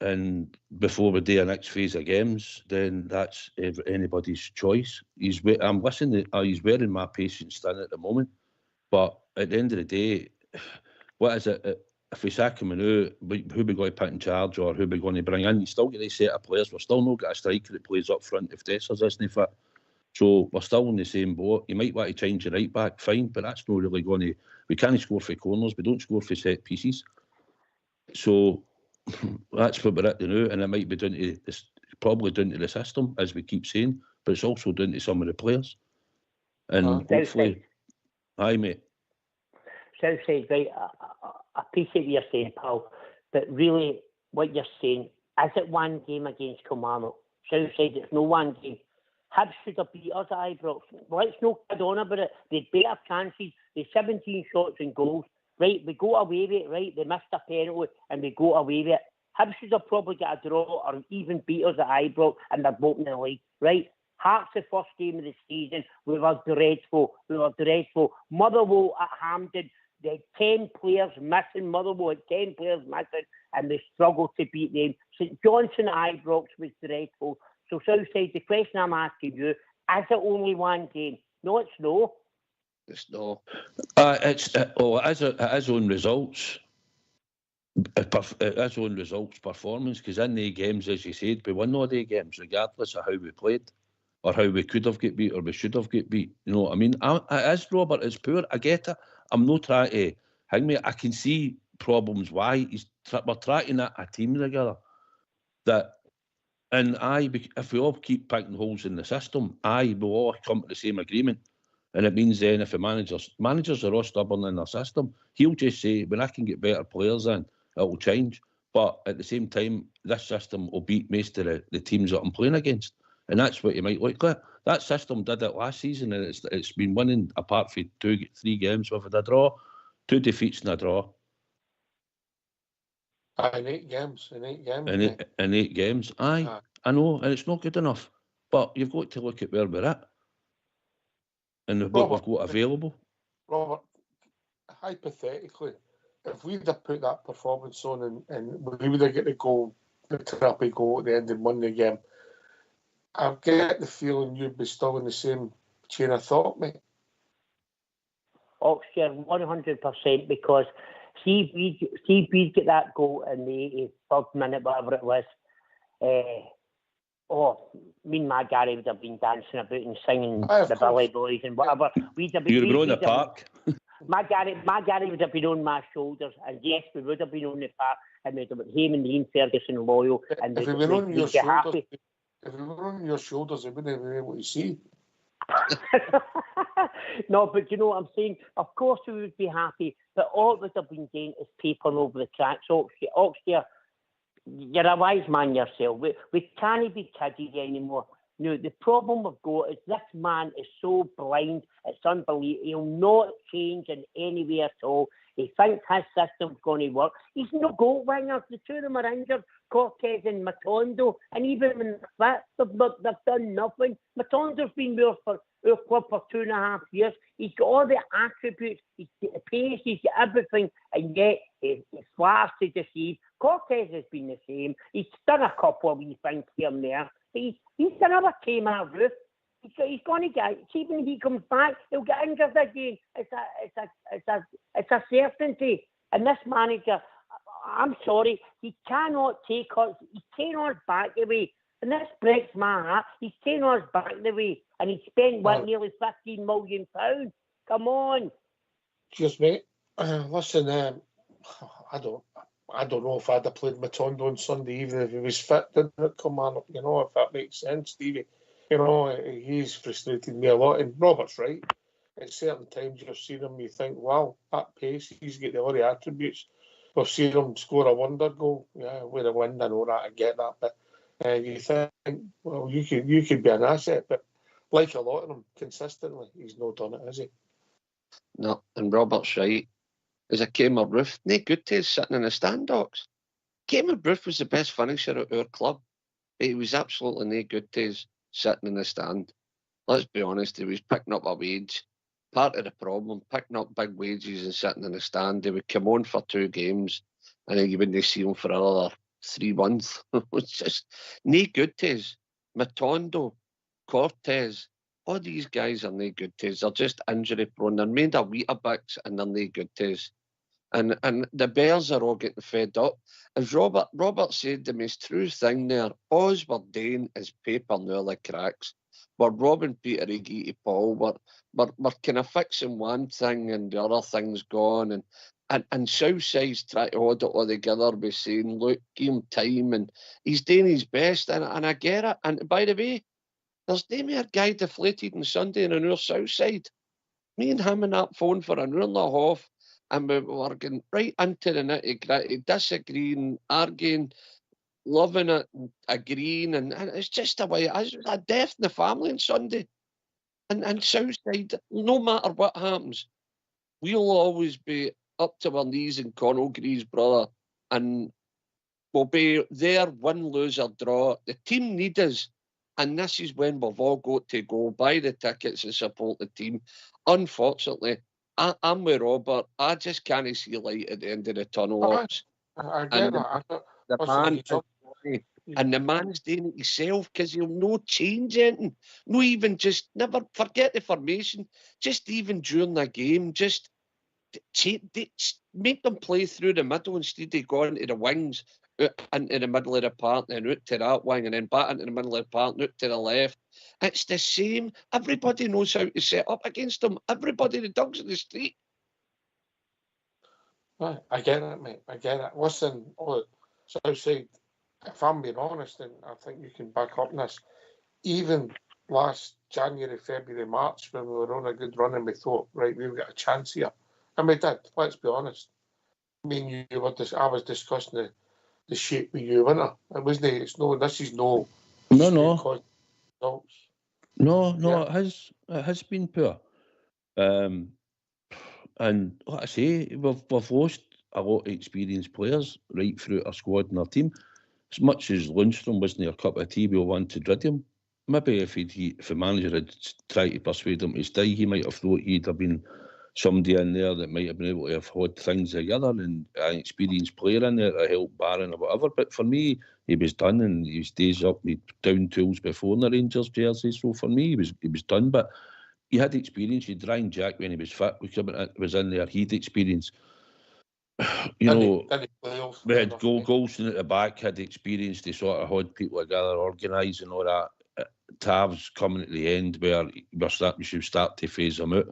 and before we do our next phase of games, then that's anybody's choice. I'm listening. He's wearing my patience thin at the moment. But at the end of the day, what is it? If we sack him out, who we going to put in charge or who we going to bring in? You still get a set of players. We're still not got a striker that plays up front if Dessers isn't fit. So we're still in the same boat. You might want to change your right back, fine, but that's not really going to... We can't score for corners. We don't score for set pieces. So that's what we're at the now, and it might be down to this, probably down to the system, as we keep saying, but it's also down to some of the players. And hopefully... Aye, mate. Southside, right, I appreciate what you're saying, pal, but really what you're saying, is it one game against Kilmarnock? Southside, it's no one game. Hibs should have beat us at Ibrox. Let's not kid on about it. They'd better chances. They 17 shots and goals. Right, we go away with it, right? They missed a penalty and we go away with it. Hibs should have probably got a draw or even beat us at Ibrox and they're both in the league, right? Hearts, the first game of the season, we were dreadful. Motherwell at Hampden, they had 10 players missing. Motherwell had 10 players missing, and they struggled to beat them. St Johnstone at Ibrox was dreadful. So, Southside, the question I'm asking you, is it only one game? No, it's no. It's no. It is on results. It is on results performance, because in the games, as you said, we won all the games, regardless of how we played, or how we could have got beat, or we should have got beat. You know what I mean? It is, Robert, it's poor. I get it. I'm not trying to hang me. I can see problems why we're trying to knit a team together. If we all keep picking holes in the system, we'll all come to the same agreement. And it means then if the managers are all stubborn in their system, he'll just say, when I can get better players in, it'll change. But at the same time, this system will beat most of the teams that I'm playing against. And that's what you might look at. That system did it last season, and it's been winning apart from 2-3 games. We've had a draw, 2 defeats and a draw. In 8 games. In 8 games. Aye, I know, and it's not good enough. But you've got to look at where we're at and what we've got available. Robert, hypothetically, if we'd have put that performance on and we would have got the trippy goal at the end and won the game, I get the feeling you'd be still in the same chain of thought, mate. Oxford, 100%, because see if we get that goal in the 83rd minute, whatever it was, me and my Gary would have been dancing about and singing the Billy Boys and whatever. You'd have been on the park. My Gary would have been on my shoulders, and yes, we would have been on the park, and we'd have been him and Ian Ferguson loyal, and if we were on your shoulders, if we were on your shoulders, we wouldn't have been able to see. No, but you know what I'm saying? Of course we would be happy, but all it would have been doing is papering over the tracks. Oxford, you're a wise man yourself. We can't be kidded anymore. Now, the problem we've got is this man is so blind, it's unbelievable. He'll not change in any way at all. He thinks his system's going to work. He's no goal wingers. The two of them are injured, Cortez and Matondo. And even when they're fit, they've done nothing. Matondo's been there for our club for 2.5 years. He's got all the attributes. He's got the pace, he's got everything. And yet, he's flashed to deceive. Cortez has been the same. He's done a couple of wee things here and there. He's another Kmart roof. He's going to get. See, when he comes back, he'll get injured again. It's a certainty. And this manager, I'm sorry, he cannot take us. He's 10 hours back away, and this breaks my heart. He's 10 hours back away, and he spent nearly £15 million. Come on. Cheers, mate. Listen, I don't know if I'd have played Matondo on Sunday, even if he was fit, didn't it, come on? You know, if that makes sense, Stevie. You know, he's frustrated me a lot, and Robert's right. At certain times you've seen him, you think, wow, that pace, he's got all the attributes. We've seen him score a wonder goal, with a wind and all that, I get that, but you think, well, you could be an asset, but like a lot of them, consistently, he's not done it, has he? No, and Robert's right. As a Kmart Roof, no good to us sitting in the stand, Docs. Kmart Roof was the best finisher at our club. He was absolutely no good to us sitting in the stand. Let's be honest, he was picking up a wage. Part of the problem, picking up big wages and sitting in the stand. He would come on for 2 games and then you wouldn't see him for another 3 months. It's just no good to us. Matondo, Cortez, all these guys are no good to us. They're just injury prone. They're made of Weetabix and they're no good to us. And the Bears are all getting fed up. As Robert said, the most true thing there, all we're doing is paper nearly cracks. We're robbing Peter Iggy to Paul. We're kind of fixing one thing and the other thing's gone. And Southside's trying to hold it all together by saying, look, give him time. And he's doing his best. And I get it. And by the way, there's no more guy deflated on Sunday on our Southside. Me and him on that phone for an hour and a half. And we were getting right into the nitty-gritty, disagreeing, arguing, loving it, agreeing, and it's just a way. It's a death in the family on Sunday. And Southside, no matter what happens, we'll always be up to our knees in Conall Greaves, brother, and we'll be there, win, lose or draw. The team need us, and this is when we've all got to go buy the tickets and support the team. Unfortunately, I'm with Robert. I just can't see light at the end of the tunnel. I get that. The man is, and the man's doing it himself because he'll no change anything. No, even just never forget the formation. Just even during the game, just make them play through the middle instead of going to the wings, into the middle of the park, and out to that wing, and then back into the middle of the park, and out to the left. It's the same. Everybody knows how to set up against them. Everybody, the dogs in the street. I get it, mate. I get it. Listen, Southside, if I'm being honest, and I think you can back up on this, even last January, February, March, when we were on a good run and we thought, right, we've got a chance here. And we did, let's be honest. Me and you were I was discussing the shape with you, wasn't it? It wasn't, this is no. No, it has been poor. And like I say, we've lost a lot of experienced players right through our squad and our team. As much as Lundstrom wasn't a cup of tea, we all wanted rid of him. Maybe if the manager had tried to persuade him to stay, he might have thought he'd have been somebody in there that might have been able to have had things together and an experienced player in there to help Barron or whatever. But for me, he was done and his days up. He down tools before in the Rangers jersey. So for me, he was done. But he had experience. He had Ryan Jack when he was fit. Was in there. He'd experience. We had Golson at the back. Had experience. They sort of had people together, organised and all that. Tav's coming at the end where we should start to phase them out.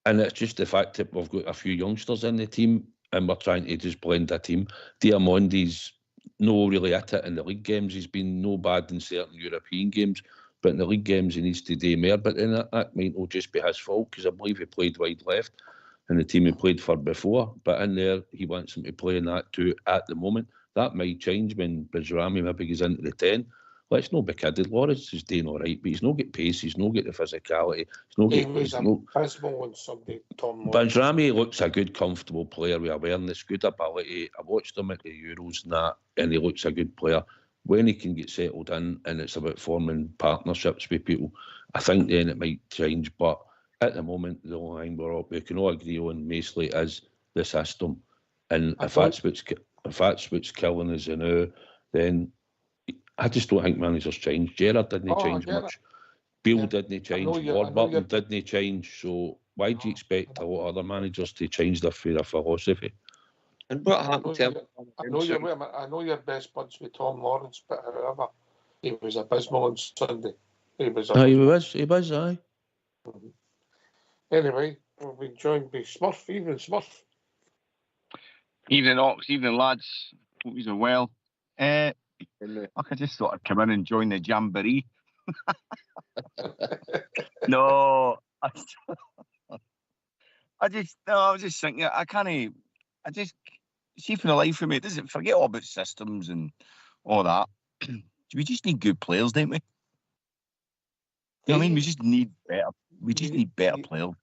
And it's just the fact that we've got a few youngsters in the team and we're trying to just blend a team. Diamondi's no really at it in the league games. He's been no bad in certain European games, but in the league games he needs to do more. But then that might not just be his fault because I believe he played wide left in the team he played for before. But in there, he wants him to play in that too at the moment. That might change when Bijrami maybe goes into the 10. let's not be kidded. Lawrence is doing all right, but he's not got pace, he's not got the physicality. He was abysmal on Sunday, Tom Lawrence. Banjrami looks a good, comfortable player with awareness, good ability. I watched him at the Euros and he looks a good player. When he can get settled in and it's about forming partnerships with people, I think then it might change. But at the moment, the only thing we can all agree on mostly is the system. And if that's what's killing us now, then I just don't think managers change. Gerrard didn't change much. Bill didn't change. Warburton didn't change. So why do you expect a lot of other managers to change their philosophy? And what happened to him? I know your best buds with Tom Lawrence, but however, he was abysmal on Sunday. He was, aye. Anyway, we'll be joined by Smurf, evening Smurf. Evening Ox, evening lads. Hope you're well. I just thought I'd come in and join the jamboree. No, I was just thinking, see for the life of me, forget all about systems and all that. We just need good players, don't we? You know what I mean? We just need better players.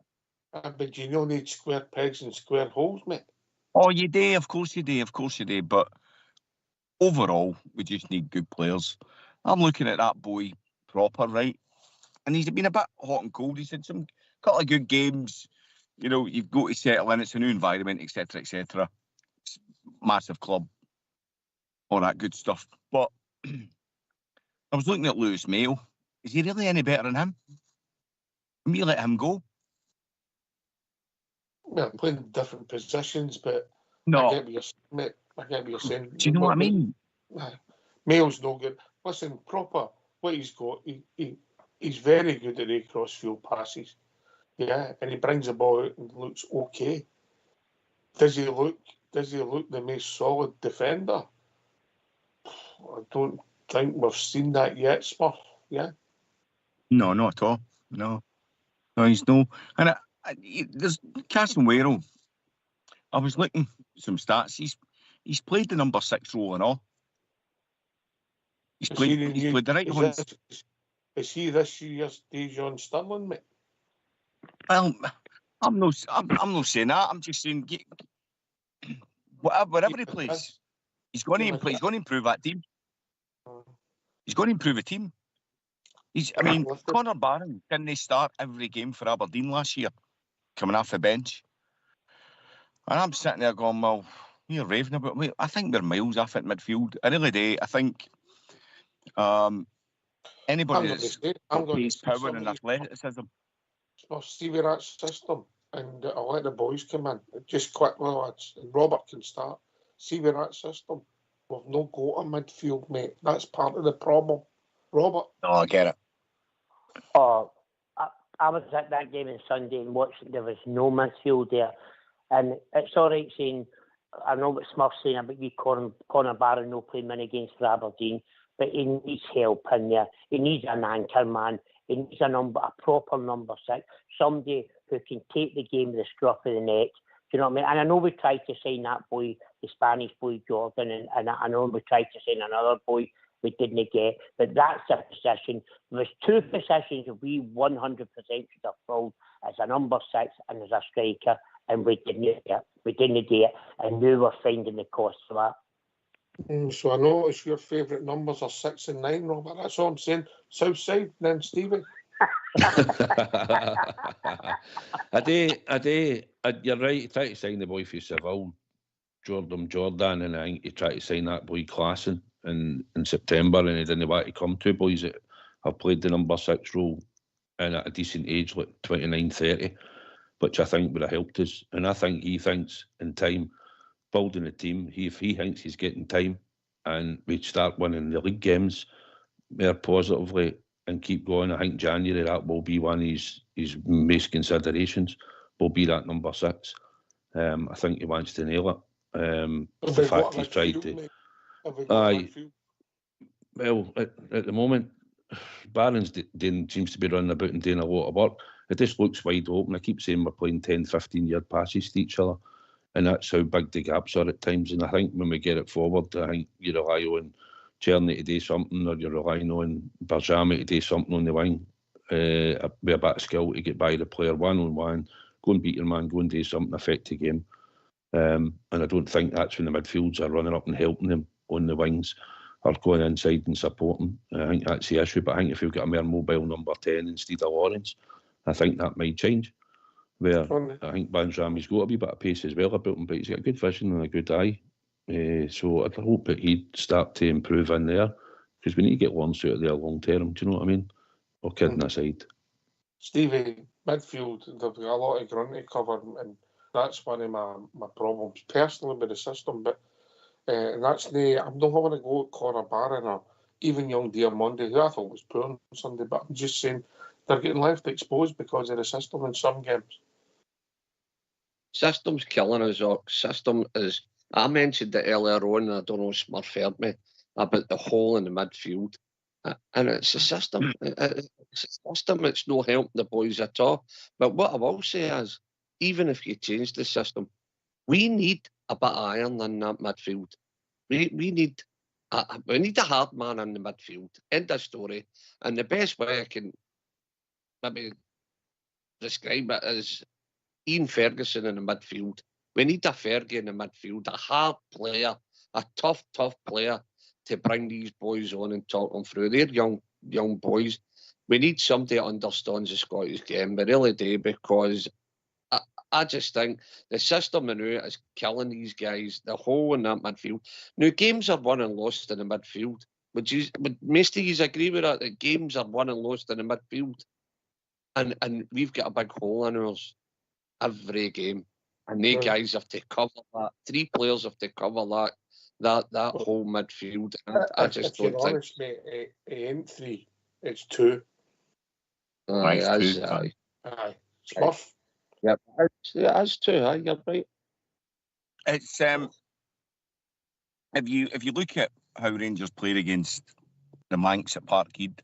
But you don't need square pegs and square holes, mate. Oh, you do, of course you do. But overall, we just need good players. I'm looking at that boy proper, right? And he's been a bit hot and cold. He's had some couple of good games. You know, you've got to settle in. It's a new environment, etc., etc. Massive club, all that good stuff. But I was looking at Lewis Mayo. Is he really any better than him? Can we let him go? Well, playing different positions, but no. I get what you're saying. Do you know what I mean? Mayo's no good. Listen, proper, what he's got, he's very good at the cross-field passes. Yeah, and he brings the ball out and looks okay. Does he look the most solid defender? I don't think we've seen that yet, Smurf. Yeah? No, not at all. No, he's no. And there's Casemiro. I was looking at some stats. He's played the number 6 role and all. He's played the right one. Is he this year's Dejan Sterling, mate? Well, I'm not saying that. I'm just saying whatever he plays, he's going to improve that team. He's going to improve a team. Conor Barron didn't start every game for Aberdeen last year, coming off the bench. And I'm sitting there going, well, you're raving about me. I think we're miles off at midfield. I really do. I think anybody that's got power and athleticism. Well, Stevie Rat's system, and I'll let the boys come in. Just quickly, lads. Robert can start. Stevie Rat's system. We've no go to midfield, mate. That's part of the problem. Robert? No, I get it. Oh, I was at that game on Sunday and watched. There was no midfield there. And it's all right saying, I know what Smurf's saying about you, Conor Barron, no playing many games for Aberdeen, but he needs help in there. He needs an anchor man. He needs a proper number 6, somebody who can take the game to the scruff of the neck. Do you know what I mean? And I know we tried to sign that boy, the Spanish boy Jordan, and I know we tried to sign another boy we didn't get, but that's a position. There's 2 positions we 100% should have filled as a number 6 and as a striker, and we didn't do it, and now we're finding the cost for that. So I notice your favourite numbers are 6 and 9, Robert. That's all I'm saying. South side, then Stevie. I do. You're right. You try to sign the boy for Seville, Jordan, and I think you try to sign that boy Klassen in September, and he didn't want to come. 2 boys that have played the number 6 role and at a decent age, like 29, 30, which I think would have helped us. And I think he thinks in time, building a team, if he thinks he's getting time and we start winning the league games more positively and keep going, I think January that will be one of his most considerations, will be that number 6. I think he wants to nail it. The fact he's tried to... Well, at the moment, Barron's seems to be running about and doing a lot of work. It just looks wide open. I keep saying we're playing 10, 15-yard passes to each other, and that's how big the gaps are at times. And I think when we get it forward, I think you rely on Czerny to do something, or you're relying on Barjami to do something on the wing with a bit of skill to get by the player one-on-one, go and beat your man, go and do something, affect the game. And I don't think that's when the midfields are running up and helping them on the wings or going inside and supporting. I think that's the issue, but I think if you've got a more mobile number 10 instead of Lawrence, I think that might change. Where I think Banjami's got a wee bit of pace as well about him, but he's got a good vision and a good eye. So I'd hope that he'd start to improve in there, because we need to get Lawrence out of there long term. Do you know what I mean? Or kidding aside. Stevie, midfield, they've got a lot of ground to cover, and that's one of my problems personally with the system. But and that's I'm not having to go at Connor Barron or even young Diamondi, who I thought was poor on Sunday, but I'm just saying they're getting left exposed because of the system in some games. System's killing us, System is. I mentioned it earlier on, I don't know if Smurf heard me, about the hole in the midfield. And it's a system. It's a system. It's no helping the boys at all. But what I will say is, even if you change the system, we need a bit of iron in that midfield. We need a hard man in the midfield. End of story. And the best way I can maybe describe it is Ian Ferguson in the midfield. We need a Fergie in the midfield, a hard player, a tough player to bring these boys on and talk them through. They're young boys. We need somebody that understands the Scottish game. We really do, because I just think the system now is killing these guys, the hole in that midfield. Now, games are won and lost in the midfield. Would most of you agree with that? That games are won and lost in the midfield? And we've got a big hole in ours every game. And they guys have to cover that. 3 players have to cover that whole midfield. And I just don't think. Honest, mate, it ain't 3. It's 2. Aye. Smurf. Yep, it's 2. Aye, you're right. It's if you look at how Rangers played against the Manx at Parkhead,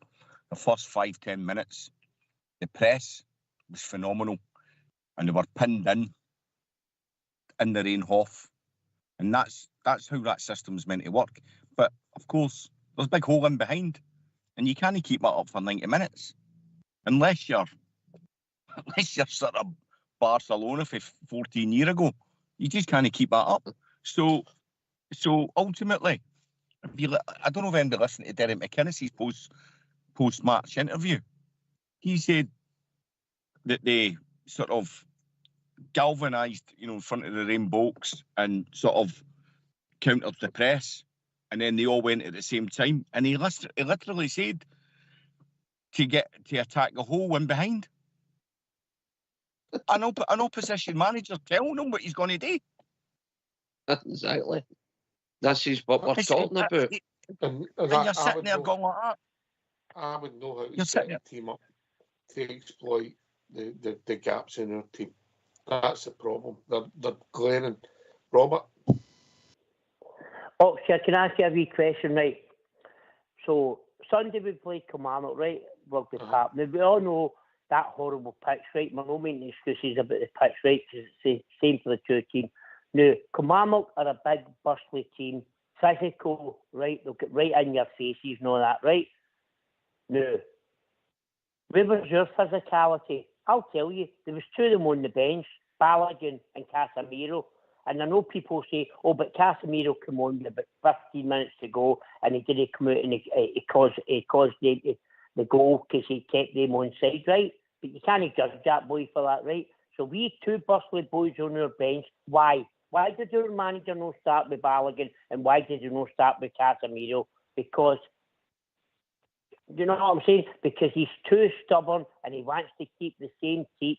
the first 5-10 minutes, the press was phenomenal, and they were pinned in their own half, and that's how that system's meant to work. But of course, there's a big hole in behind, and you can't keep that up for 90 minutes unless you're sort of Barcelona for 14 years ago. You just can't keep that up. So ultimately, I don't know if anybody listened to Derek McInnes's post-match interview. He said that they sort of galvanised, in front of the Rainbow Oaks and sort of countered the press, and then they all went at the same time. And he literally said to attack the hole in behind. An opposition manager telling him what he's going to do. Exactly. This is what we're talking about. And you're sitting there going like that. I would know how to set a team up to exploit the gaps in our team. That's the problem. They're glaring. Robert? Oh, sir, can I ask you a wee question, right? So, Sunday we played Kilmarnock, right? Rugby Park. Now, we all know that horrible pitch, right? We're not making excuses about the pitch, right? Because it's the same for the two teams. Now, Kilmarnock are a big, bustly team. Physical, right? They'll get right in your faces and all that, right? Now, where was your physicality? I'll tell you, there was 2 of them on the bench, Balogun and Casemiro. And I know people say, oh, but Casemiro came on with about 15 minutes to go and he didn't come out and he caused the goal because he kept them on side, right? But you can't judge that boy for that, right? So we 2 bustly boys on our bench. Why? Why did your manager not start with Balogun and why did you not start with Casemiro? Because, you know what I'm saying? Because he's too stubborn and he wants to keep the same team,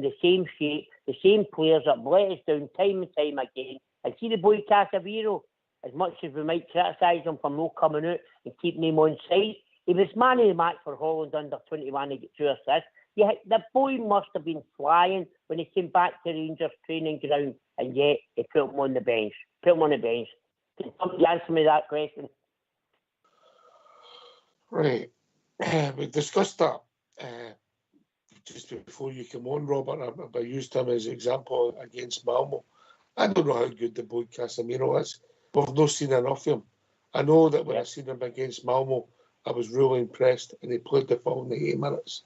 the same shape, the same players that let us down time and time again. And see the boy Casemiro, as much as we might criticise him for not coming out and keeping him on side, he was man of the match for Holland under 21 to get 2 assists. Yeah, the boy must have been flying when he came back to Rangers training ground, and yet he put him on the bench. Can somebody answer me that question? Right. We discussed that just before you came on, Robert. I used him as an example against Malmo. I don't know how good the boy Casemiro is. We've not seen enough of him. I know that when I seen him against Malmo, I was really impressed, and he played the full 90 minutes.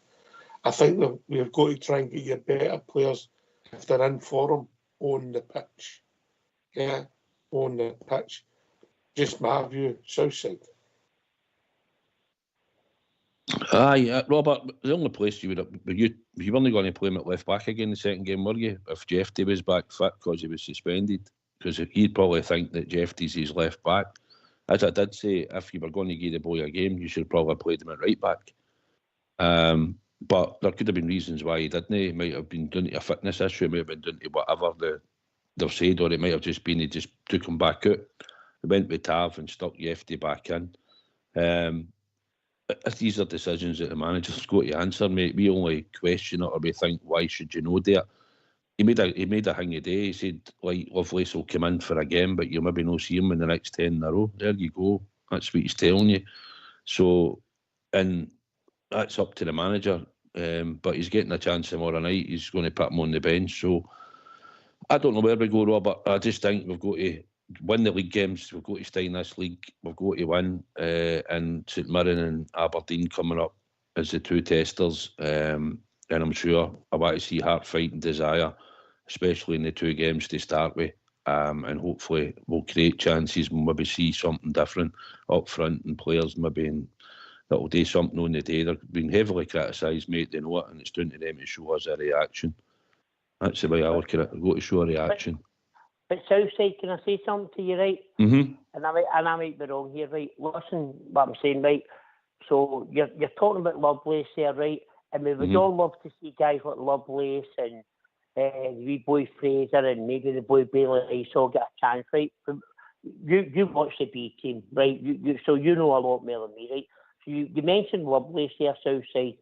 I think that we've got to try and get your better players, if they're in form, on the pitch. Yeah, on the pitch. Just my view, Southside. Aye, Robert, the only place you weren't going to play him at left back again the second game, were you? If Jeffy was back fit because he was suspended, because he'd probably think that Jeffy's his left back. As I did say, if you were going to give the boy a game, you should have probably played him at right back. But there could have been reasons why he didn't. He might have been down to a fitness issue, it might have been down to whatever they've said, or it might have just been he just took him back out. He went with Tav and stuck Jeffy back in. If these are decisions that the manager's got to answer, mate, we only question it, or we think, why should you know that? He made a thing of day. He said, like, Lovelace will come in for a game, but you'll maybe not see him in the next 10 in a row. There you go. That's what he's telling you. So, and that's up to the manager. But he's getting a chance tomorrow night. He's going to put him on the bench. So, I don't know where we go, Robert. I just think we've got to win the league games. We've got to stay in this league. We've got to win. And St Mirren and Aberdeen coming up as the two testers. And I'm sure I want to see heart, fight and desire, especially in the two games to start with. And hopefully we'll create chances and maybe see something different up front, and players maybe that'll do something on the day. They're being heavily criticised, mate, they know it, and it's down to them to show us a reaction. That's the way I look at it. We've got to show a reaction. But Southside, can I say something to you, right? Mm-hmm. And I might be wrong here, right? Listen, what I'm saying, right? So you're talking about Lovelace here, right? And we would all love to see guys like Lovelace and the wee boy Fraser and maybe the boy Bailey Rice all get a chance, right? You watch the B team, right? So you know a lot more than me, right? So you mentioned Lovelace here, Southside.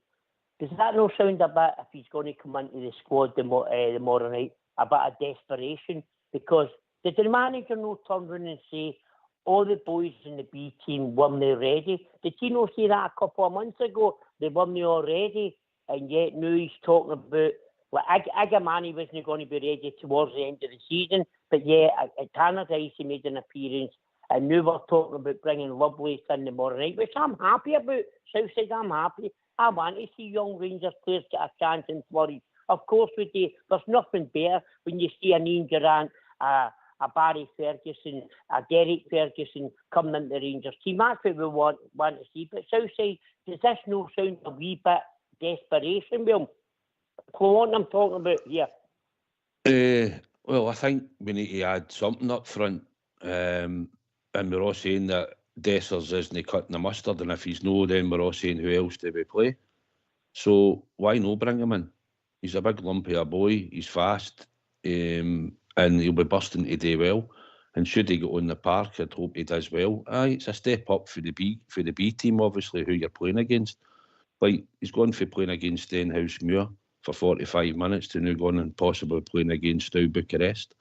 Does that not sound a bit, if he's going to come into the squad tomorrow night, a bit of desperation? Because did the manager not turn around and say, all the boys in the B team weren't they ready? Did he not say that a couple of months ago? They weren't all ready, and yet now he's talking about, like, Agamani wasn't going to be ready towards the end of the season, but yeah, at Canada he made an appearance, and now we're talking about bringing Lovelace in tomorrow night, which I'm happy about. Southside, I'm happy. I want to see young Rangers players get a chance in Florida. Of course we do. There's nothing better when you see an Ian Durant, a Barry Ferguson, a Derek Ferguson coming into the Rangers team. That's what we want to see. But Southside, does this no sound a wee bit desperation, Will? What I'm talking about here? Well, I think we need to add something up front. And we're all saying that Dessers isn't cutting the mustard, and if he's no, then we're all saying, who else do we play? So why no bring him in? He's a big lumpy a boy, he's fast, and he'll be bursting to do well. And should he get on the park, I'd hope he does well. Aye, it's a step up for the B team, obviously, who you're playing against. Like, he's gone for playing against Stenhouse Muir for 45 minutes to now going and possibly playing against Steaua Bucharest.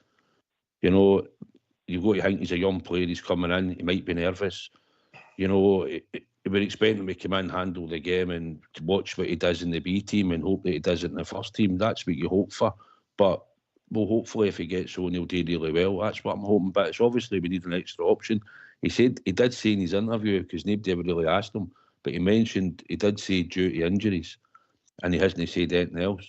You know, you've got to think he's a young player, he's coming in, he might be nervous. You know, we're expecting him to come in, handle the game and watch what he does in the B team and hope that he does it in the first team. That's what you hope for. But, well, hopefully if he gets on, he'll do really well. That's what I'm hoping. But it's obviously we need an extra option. He did say in his interview, because nobody ever really asked him, but he did say due to injuries, and he hasn't said anything else.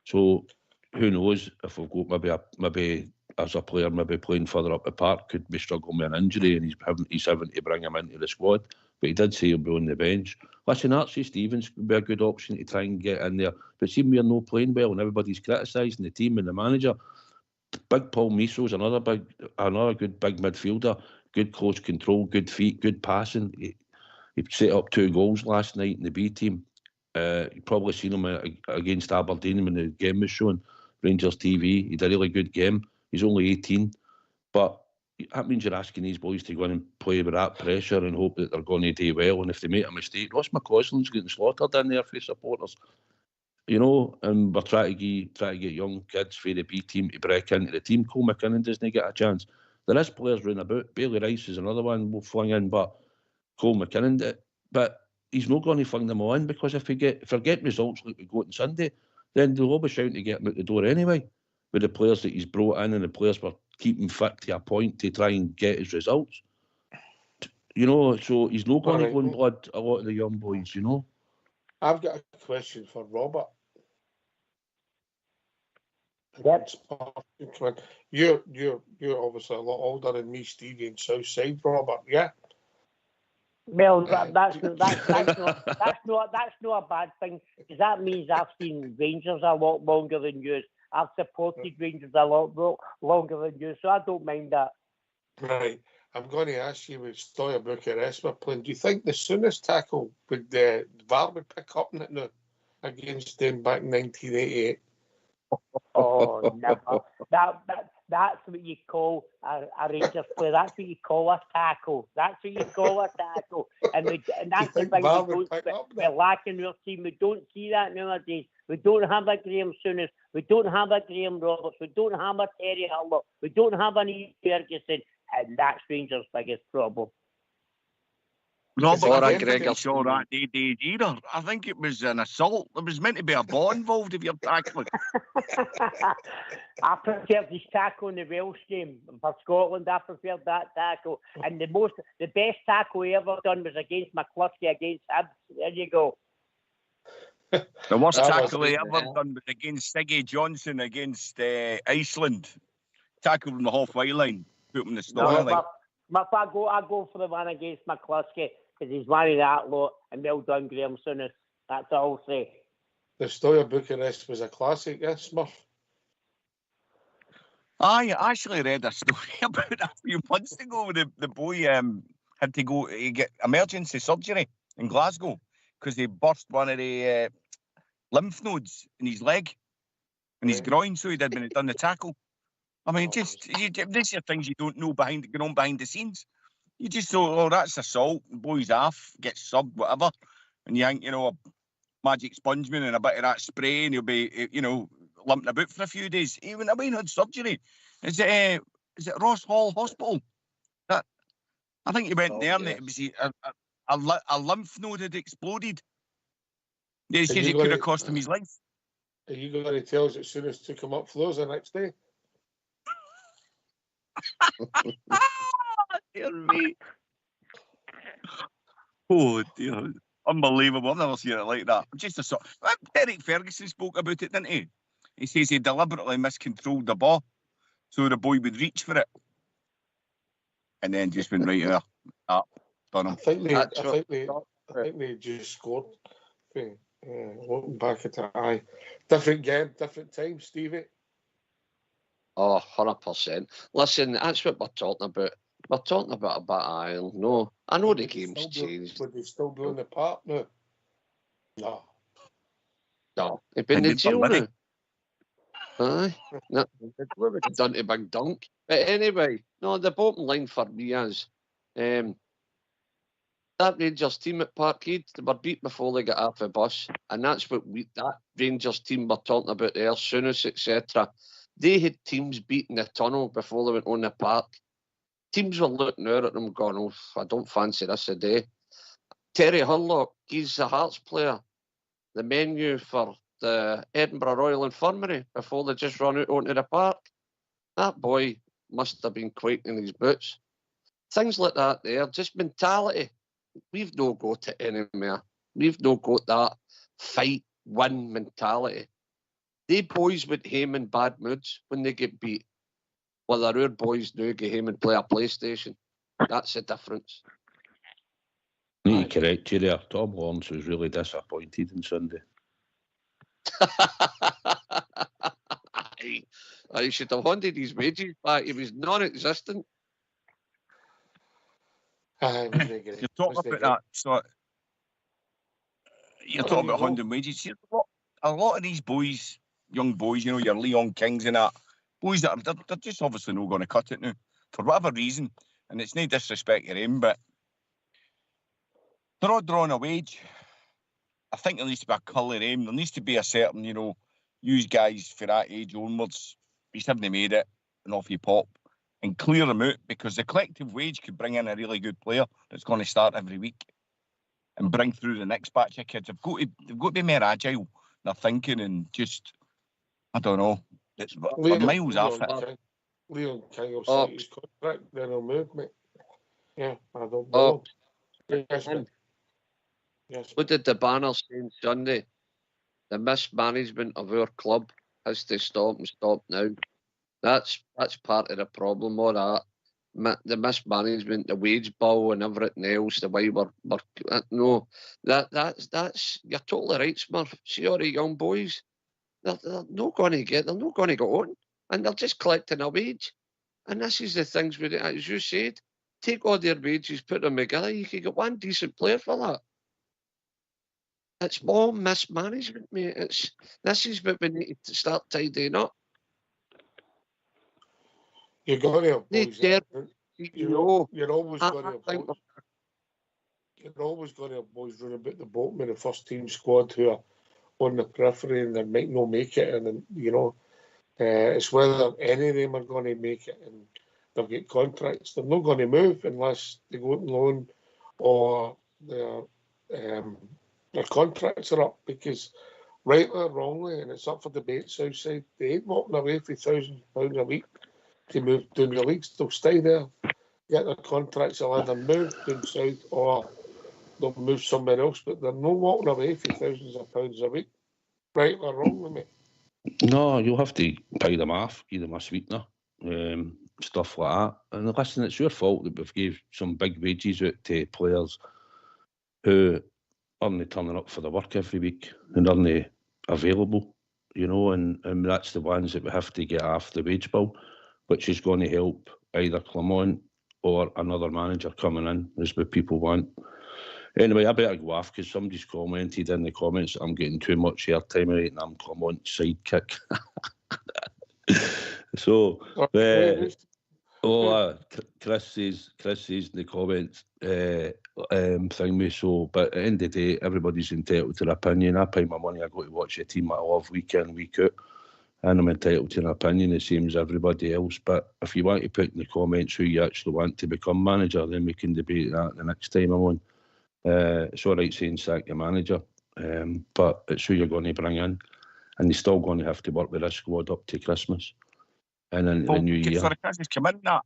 So who knows if we've got maybe as a player maybe playing further up the park could be struggling with an injury, and he's having to bring him into the squad. But he did say he'll be on the bench. Listen, Archie Stevens could be a good option to try and get in there. But see, we're not playing well, and everybody's criticising the team and the manager. Big Paul Miso's another good big midfielder, good close control, good feet, good passing. He set up 2 goals last night in the B team. You've probably seen him against Aberdeen when the game was shown, Rangers TV. He did a really good game. He's only 18, but that means you're asking these boys to go in and play with that pressure and hope that they're going to do well. And if they make a mistake, Ross McCausland's getting slaughtered in there for supporters, you know. And we're trying to get young kids for the B team to break into the team. Cole McKinnon doesn't get a chance. There is players running about. Bailey Rice is another one we'll fling in, but Cole McKinnon did. But he's not going to fling them all in, because if we get results like we got on Sunday, then they'll all be shouting to get him out the door anyway. With the players that he's brought in and the players were keeping fit to a point to try and get his results. You know, so he's not going to Alright, go in well- blood a lot of the young boys, you know. I've got a question for Robert. Yep. You're obviously a lot older than me, Stevie, in Southside, Robert. Yeah. Well, that's not a bad thing, because that means I've seen Rangers a lot longer than you. I've supported Rangers a lot longer than you, so I don't mind that. Right. I'm going to ask you with Stoya Bucharest we're playing. Do you think the soonest tackle would VAR would pick up on it now against them back in 1988? Oh, never. That's what you call a Rangers player. That's what you call a tackle. That's what you call a tackle. And that's the thing we're lacking in our team. We don't see that nowadays. We don't have a Graham Souness. We don't have a Graham Roberts. We don't have a Terry Hurlock. We don't have an Ian Ferguson. And that's Rangers' biggest problem. Robert, I didn't saw that days either. I think it was an assault. There was meant to be a ball involved if you're tackling. I preferred his tackle in the Welsh game for Scotland. I preferred that tackle. And the best tackle he ever done was against McCluskey against Hibs. There you go. The worst tackle he ever done was against Siggy Johnson against Iceland. Tackled on the halfway line. Put him in the story line. I go for the one against McCluskey, because he's one of that lot, and well done, Graham Souness. That's all I'll say. The Stoya Bucharest was a classic, yes, Smurf? I actually read a story about it a few months ago. The boy had to go get emergency surgery in Glasgow because he burst one of the lymph nodes in his leg and his groin, so he did when he done the tackle. I mean, these are things you don't know going on behind the scenes. You just thought, oh, that's assault, the boy's off, gets subbed, whatever. And you think, a magic spongeman and a bit of that spray and he'll be, limping about for a few days. He went away and had surgery. Is it Ross Hall Hospital? I think he went there and it was a lymph node had exploded. They said it could have cost him his life. Are you going to tell us as soon as took him up floors the next day? Dear me. Oh dear. Unbelievable. I've never seen it like that. Just Derek Ferguson spoke about it, didn't he? He says he deliberately miscontrolled the ball so the boy would reach for it. And then just went right there. Done him. I think they just scored. Looking back at it, aye. Different game, different time, Stevie. Oh, 100%. Listen, that's what we're talking about. We're talking about a bit of iron. No, I know the game's changed. Would they still be on the park now? No. No, they've been in the jail now. Aye. No, we've done a big dunk. But anyway, no, the bottom line for me is that Rangers team at Parkhead, they were beat before they got off the bus. And that's what that Rangers team we're talking about there, Souness, etc. They had teams beating the tunnel before they went on the park. Teams were looking out at them going, oh, I don't fancy this today. Terry Hurlock, he's a Hearts player. The menu for the Edinburgh Royal Infirmary before they just run out onto the park. That boy must have been quaking in his boots. Things like that there, just mentality. We've no got it anymore. We've no got that fight, win mentality. They boys would home in bad moods when they get beat. Well, our boys now get home and play a PlayStation. That's the difference. Need to correct you there. Tom Lawrence was really disappointed on Sunday. He should have wanted his wages back. He was non-existent. You're talking about that. So you're talking about London wages. See, a lot of these boys, young boys, your Leon Kings and that, boys that they're just obviously not going to cut it now for whatever reason. And it's no disrespect to them, but they're all drawing a wage. I think there needs to be a colour aim. There needs to be a certain, use guys for that age onwards. He's haven't made it, and off you pop, and clear them out, because the collective wage could bring in a really good player that's going to start every week and bring through the next batch of kids. They've got to be more agile in their thinking and just, I don't know. We're miles off it. Leon King will sign his contract, then he'll move, mate. Yeah, I don't Oh, know. Yes, man. Yes. What did the banner say on Sunday? The mismanagement of our club has to stop and stop now. That's part of the problem. All that, the mismanagement, the wage bill, and everything else. The way we're no, that's you're totally right, Smurf. See all the young boys, they're not going to get on, and they're just collecting a wage. And this is the things with it, as you said, take all their wages, put them together. You can get one decent player for that. It's all mismanagement, mate. This is what we need to start tidying up. You got to have boys. You're always going to have boys. You're always going to have boys running about the bottom of the first team squad who are on the periphery and they might not make it, and it's whether any of them are going to make it, and they'll get contracts. They're not going to move unless they go on loan or their contracts are up, because rightly or wrongly, and it's up for debate outside, they ain't walking away for £1,000 a week to move down the leagues. They'll stay there, get their contracts, they'll either move down south or they'll move somewhere else, but they're not walking away for thousands of pounds a week. Right or wrong, mate? No, you'll have to pay them off, give them a sweetener, stuff like that. And listen, it's your fault that we've gave some big wages out to players who aren't turning up for the work every week and aren't available, and that's the ones that we have to get off the wage bill, which is going to help either Clement or another manager coming in, is what people want. Anyway, I better go off because somebody's commented in the comments that I'm getting too much airtime right and I'm Clement's sidekick. So, Chris says in the comments thing. So, but at the end of the day, everybody's entitled to their opinion. I pay my money, I go to watch a team I love week in, week out, and I'm entitled to an opinion the same as everybody else. But if you want to put in the comments who you actually want to become manager, then we can debate that the next time I'm on. It's all right saying sack your manager, but it's who you're going to bring in, and you're still going to have to work with this squad up to Christmas and then the new year. For the Christmas come in that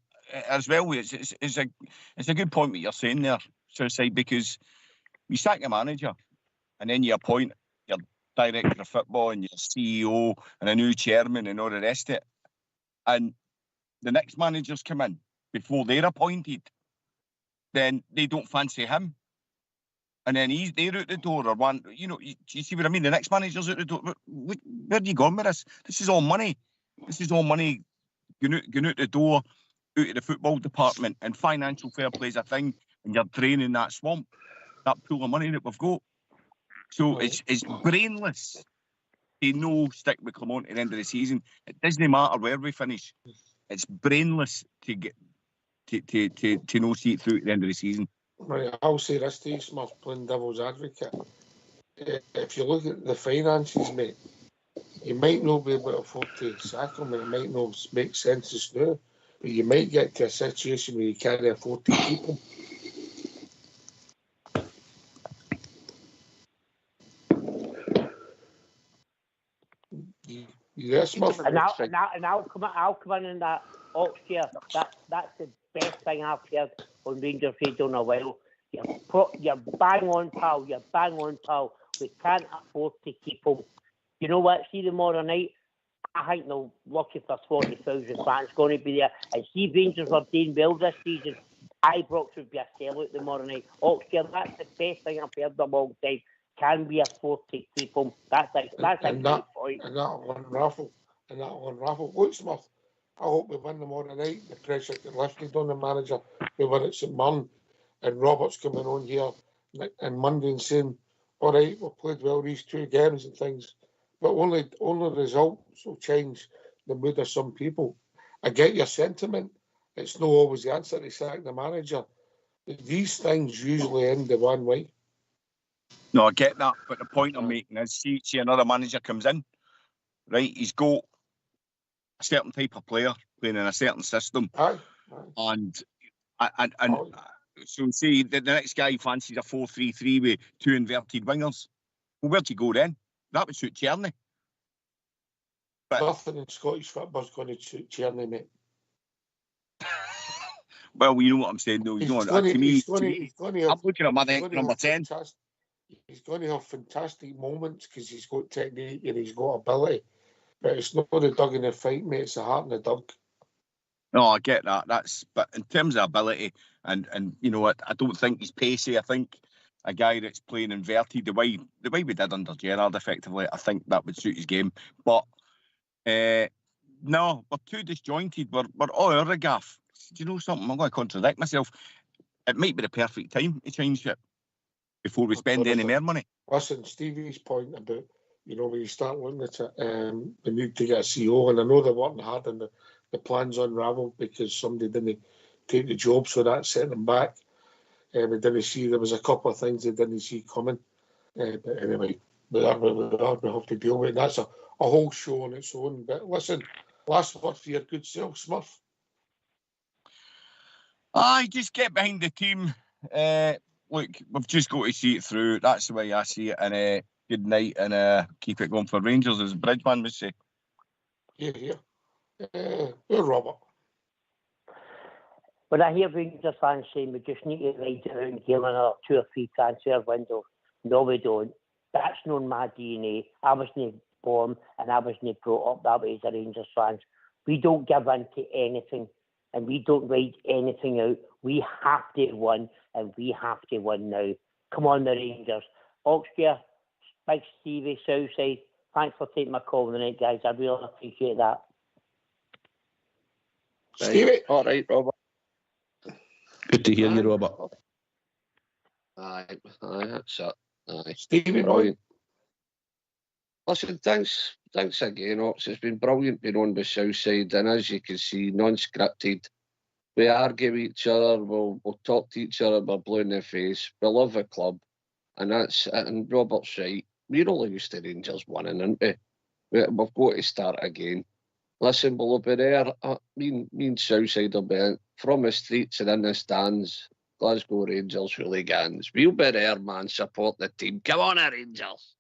as well, it's a good point what you're saying there, Suicide, because you sack your manager and then you appoint your director of football and your CEO and a new chairman and all the rest of it, and the next managers come in before they're appointed, then they don't fancy him. And then they're out the door, or one, you see what I mean? The next manager's out the door. Where are you going with this? This is all money. This is all money going out the door, out of the football department, and financial fair play is a thing, and you're draining that swamp, that pool of money that we've got. So it's brainless to stick with Clement at the end of the season. It doesn't matter where we finish. It's brainless to get to no see it through at the end of the season. Right, I'll say this to you, Smurf, playing devil's advocate. If you look at the finances, mate, you might not be able to afford to sack him, and it might not make sense just now, but you might get to a situation where you can't afford to keep him. Yes, Smurf. And I'll come in that Oxford. That's the best thing I've heard on Rangers Radio in a while. You're bang on, pal. You're bang on, pal. We can't afford to keep him. You know what? See tomorrow night. I think they'll lucky for 40,000 fans going to be there. And see, Rangers are doing well this season. Ibrox would be a sellout tomorrow night. Oxford, that's the best thing I've heard in a long time. Can we afford to keep him? That's a great point. And that'll unravel. Look, Smith, I hope we win tomorrow night. The pressure get lifted on the manager. We win at St Mirren, and Robert's coming on here on Monday and saying, all right, we've played well these two games and things, but only results will change the mood of some people. I get your sentiment. It's not always the answer to sack the manager. These things usually end the one way. No, I get that, but the point I'm making is, see another manager comes in, right? He's got a certain type of player playing in a certain system, and so see the next guy fancies a 4-3-3 with two inverted wingers. Well, where'd you go then? That would suit Tierney. But nothing in Scottish football's going to suit Tierney, mate. Well, you know what I'm saying, though. He's I'm looking at my next number 10. He's going to have fantastic moments because he's got technique and he's got ability. But it's not the dug in the fight, mate. It's the heart in the dug. No, I get that. But in terms of ability, and you know what, I don't think he's pacey. I think a guy that's playing inverted the way we did under Gerrard, effectively, I think that would suit his game. But no, we're too disjointed. We're all over the gaff. Do you know something? I'm going to contradict myself. It might be the perfect time to change it before we spend any more money. Listen, Stevie's point about, when you start looking at it, we need to get a CEO, and I know they're working hard and the plans unravelled because somebody didn't take the job, so that set them back. We didn't see, there was a couple of things they didn't see coming. But anyway, we have to deal with it. That's a whole show on its own. But listen, last word for your good self, Smurf. Just get behind the team. Look, we've just got to see it through. That's the way I see it. And good night, and keep it going for Rangers, as Bridgeman would say. Here. Robert. When I hear Rangers fans saying we just need to ride it out and give another 2 or 3 transfer windows, no, we don't. That's not my DNA. I wasn't born and I wasn't brought up that way as a Rangers fans. We don't give in to anything and we don't ride anything out. We have to win, and we have to win now. Come on, the Rangers. Oxford, Big Stevie, Southside, thanks for taking my call tonight, guys. I really appreciate that. Stevie. All right, Robert. Good to hear you, Robert. Aye, that's it. Aye. Stevie, brilliant. Listen, thanks again, Ox. It's been brilliant being on the South Side, and as you can see, non-scripted. We argue with each other, we'll talk to each other, we're blue in the face. We love the club, and that's it. And Robert's right. We're all used to Rangers winning, aren't we? We've got to start again. Listen, we'll be there. Me and Southside will be from the streets and in the stands. Glasgow Rangers hooligans. We'll be there, man. Support the team. Come on, Rangers.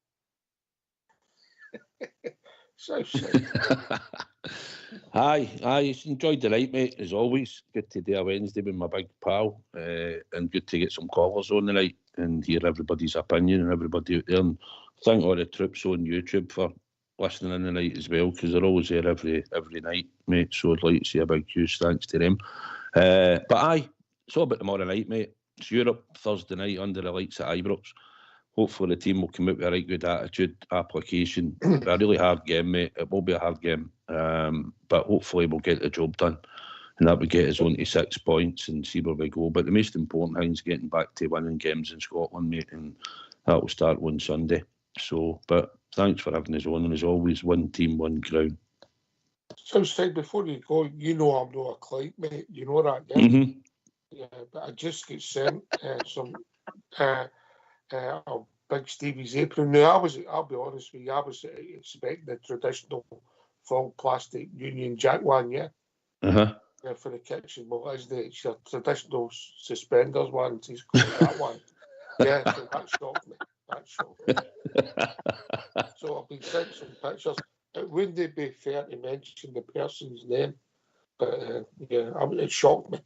Southside. Aye, enjoyed the night, mate, as always. Good to do a Wednesday with my big pal, and good to get some callers on the night and hear everybody's opinion and everybody out there. And thank all the troops on YouTube for listening in the night as well, because they're always there every night, mate. So I'd like to say a big huge thanks to them. But aye, it's all about tomorrow night, mate. It's Europe Thursday night under the lights at Ibrox. Hopefully the team will come out with a right good attitude, application. A really hard game, mate. It will be a hard game. But hopefully we'll get the job done. And that would get us on to 6 points and see where we go. But the most important thing is getting back to winning games in Scotland, mate. And that will start on Sunday. So, but thanks for having us on. And as always, one team, one crown. Southside, before you go, you know I'm not a Clyde, mate. You know that, yeah? Mm-hmm. Yeah, but I just get sent some... Big Stevie's apron. Now, I'll be honest with you, I was expecting the traditional full plastic Union Jack one, yeah? Uh-huh. Yeah, for the kitchen. Well, it's your traditional suspenders one, he's called that one. Yeah, so that shocked me. So I've been sent some pictures. It wouldn't be fair to mention the person's name, but it shocked me.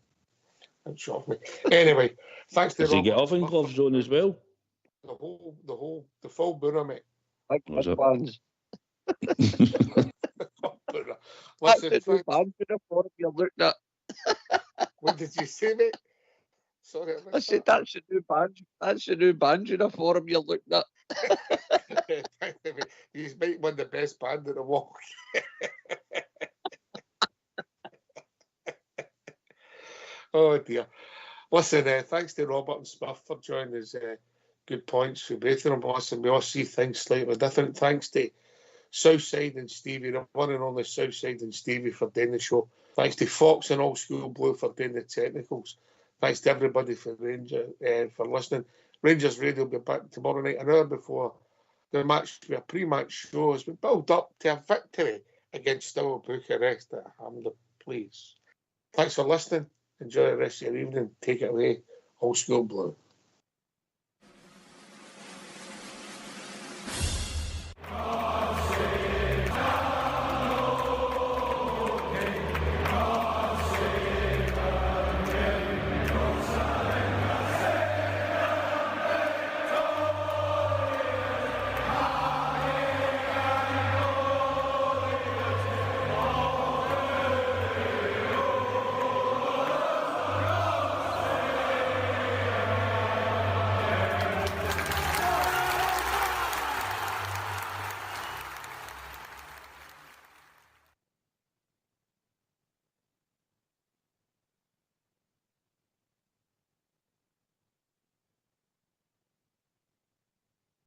Anyway, thanks to Does he get oven gloves on as well? The full Bura, mate. Big ones. Listen, that's the new band uniform you're looking at. What did you say, mate? Sorry, I said that's the new band uniform you're looking at. He's might win the best band in the world. Oh dear. Listen, thanks to Robert and Smurf for joining us. Good points for both of them. Listen, we all see things slightly different. Thanks to Southside and Stevie, the one and only Southside and Stevie for doing the show. Thanks to Fox and Old School Blue for doing the technicals. Thanks to everybody for listening. Rangers Radio will be back tomorrow night, an hour before the match. To be a pre-match show as we build up to a victory against Steaua Bucharest at Hamden, please. Thanks for listening. Enjoy the rest of your evening. Take it away. Old School Blue.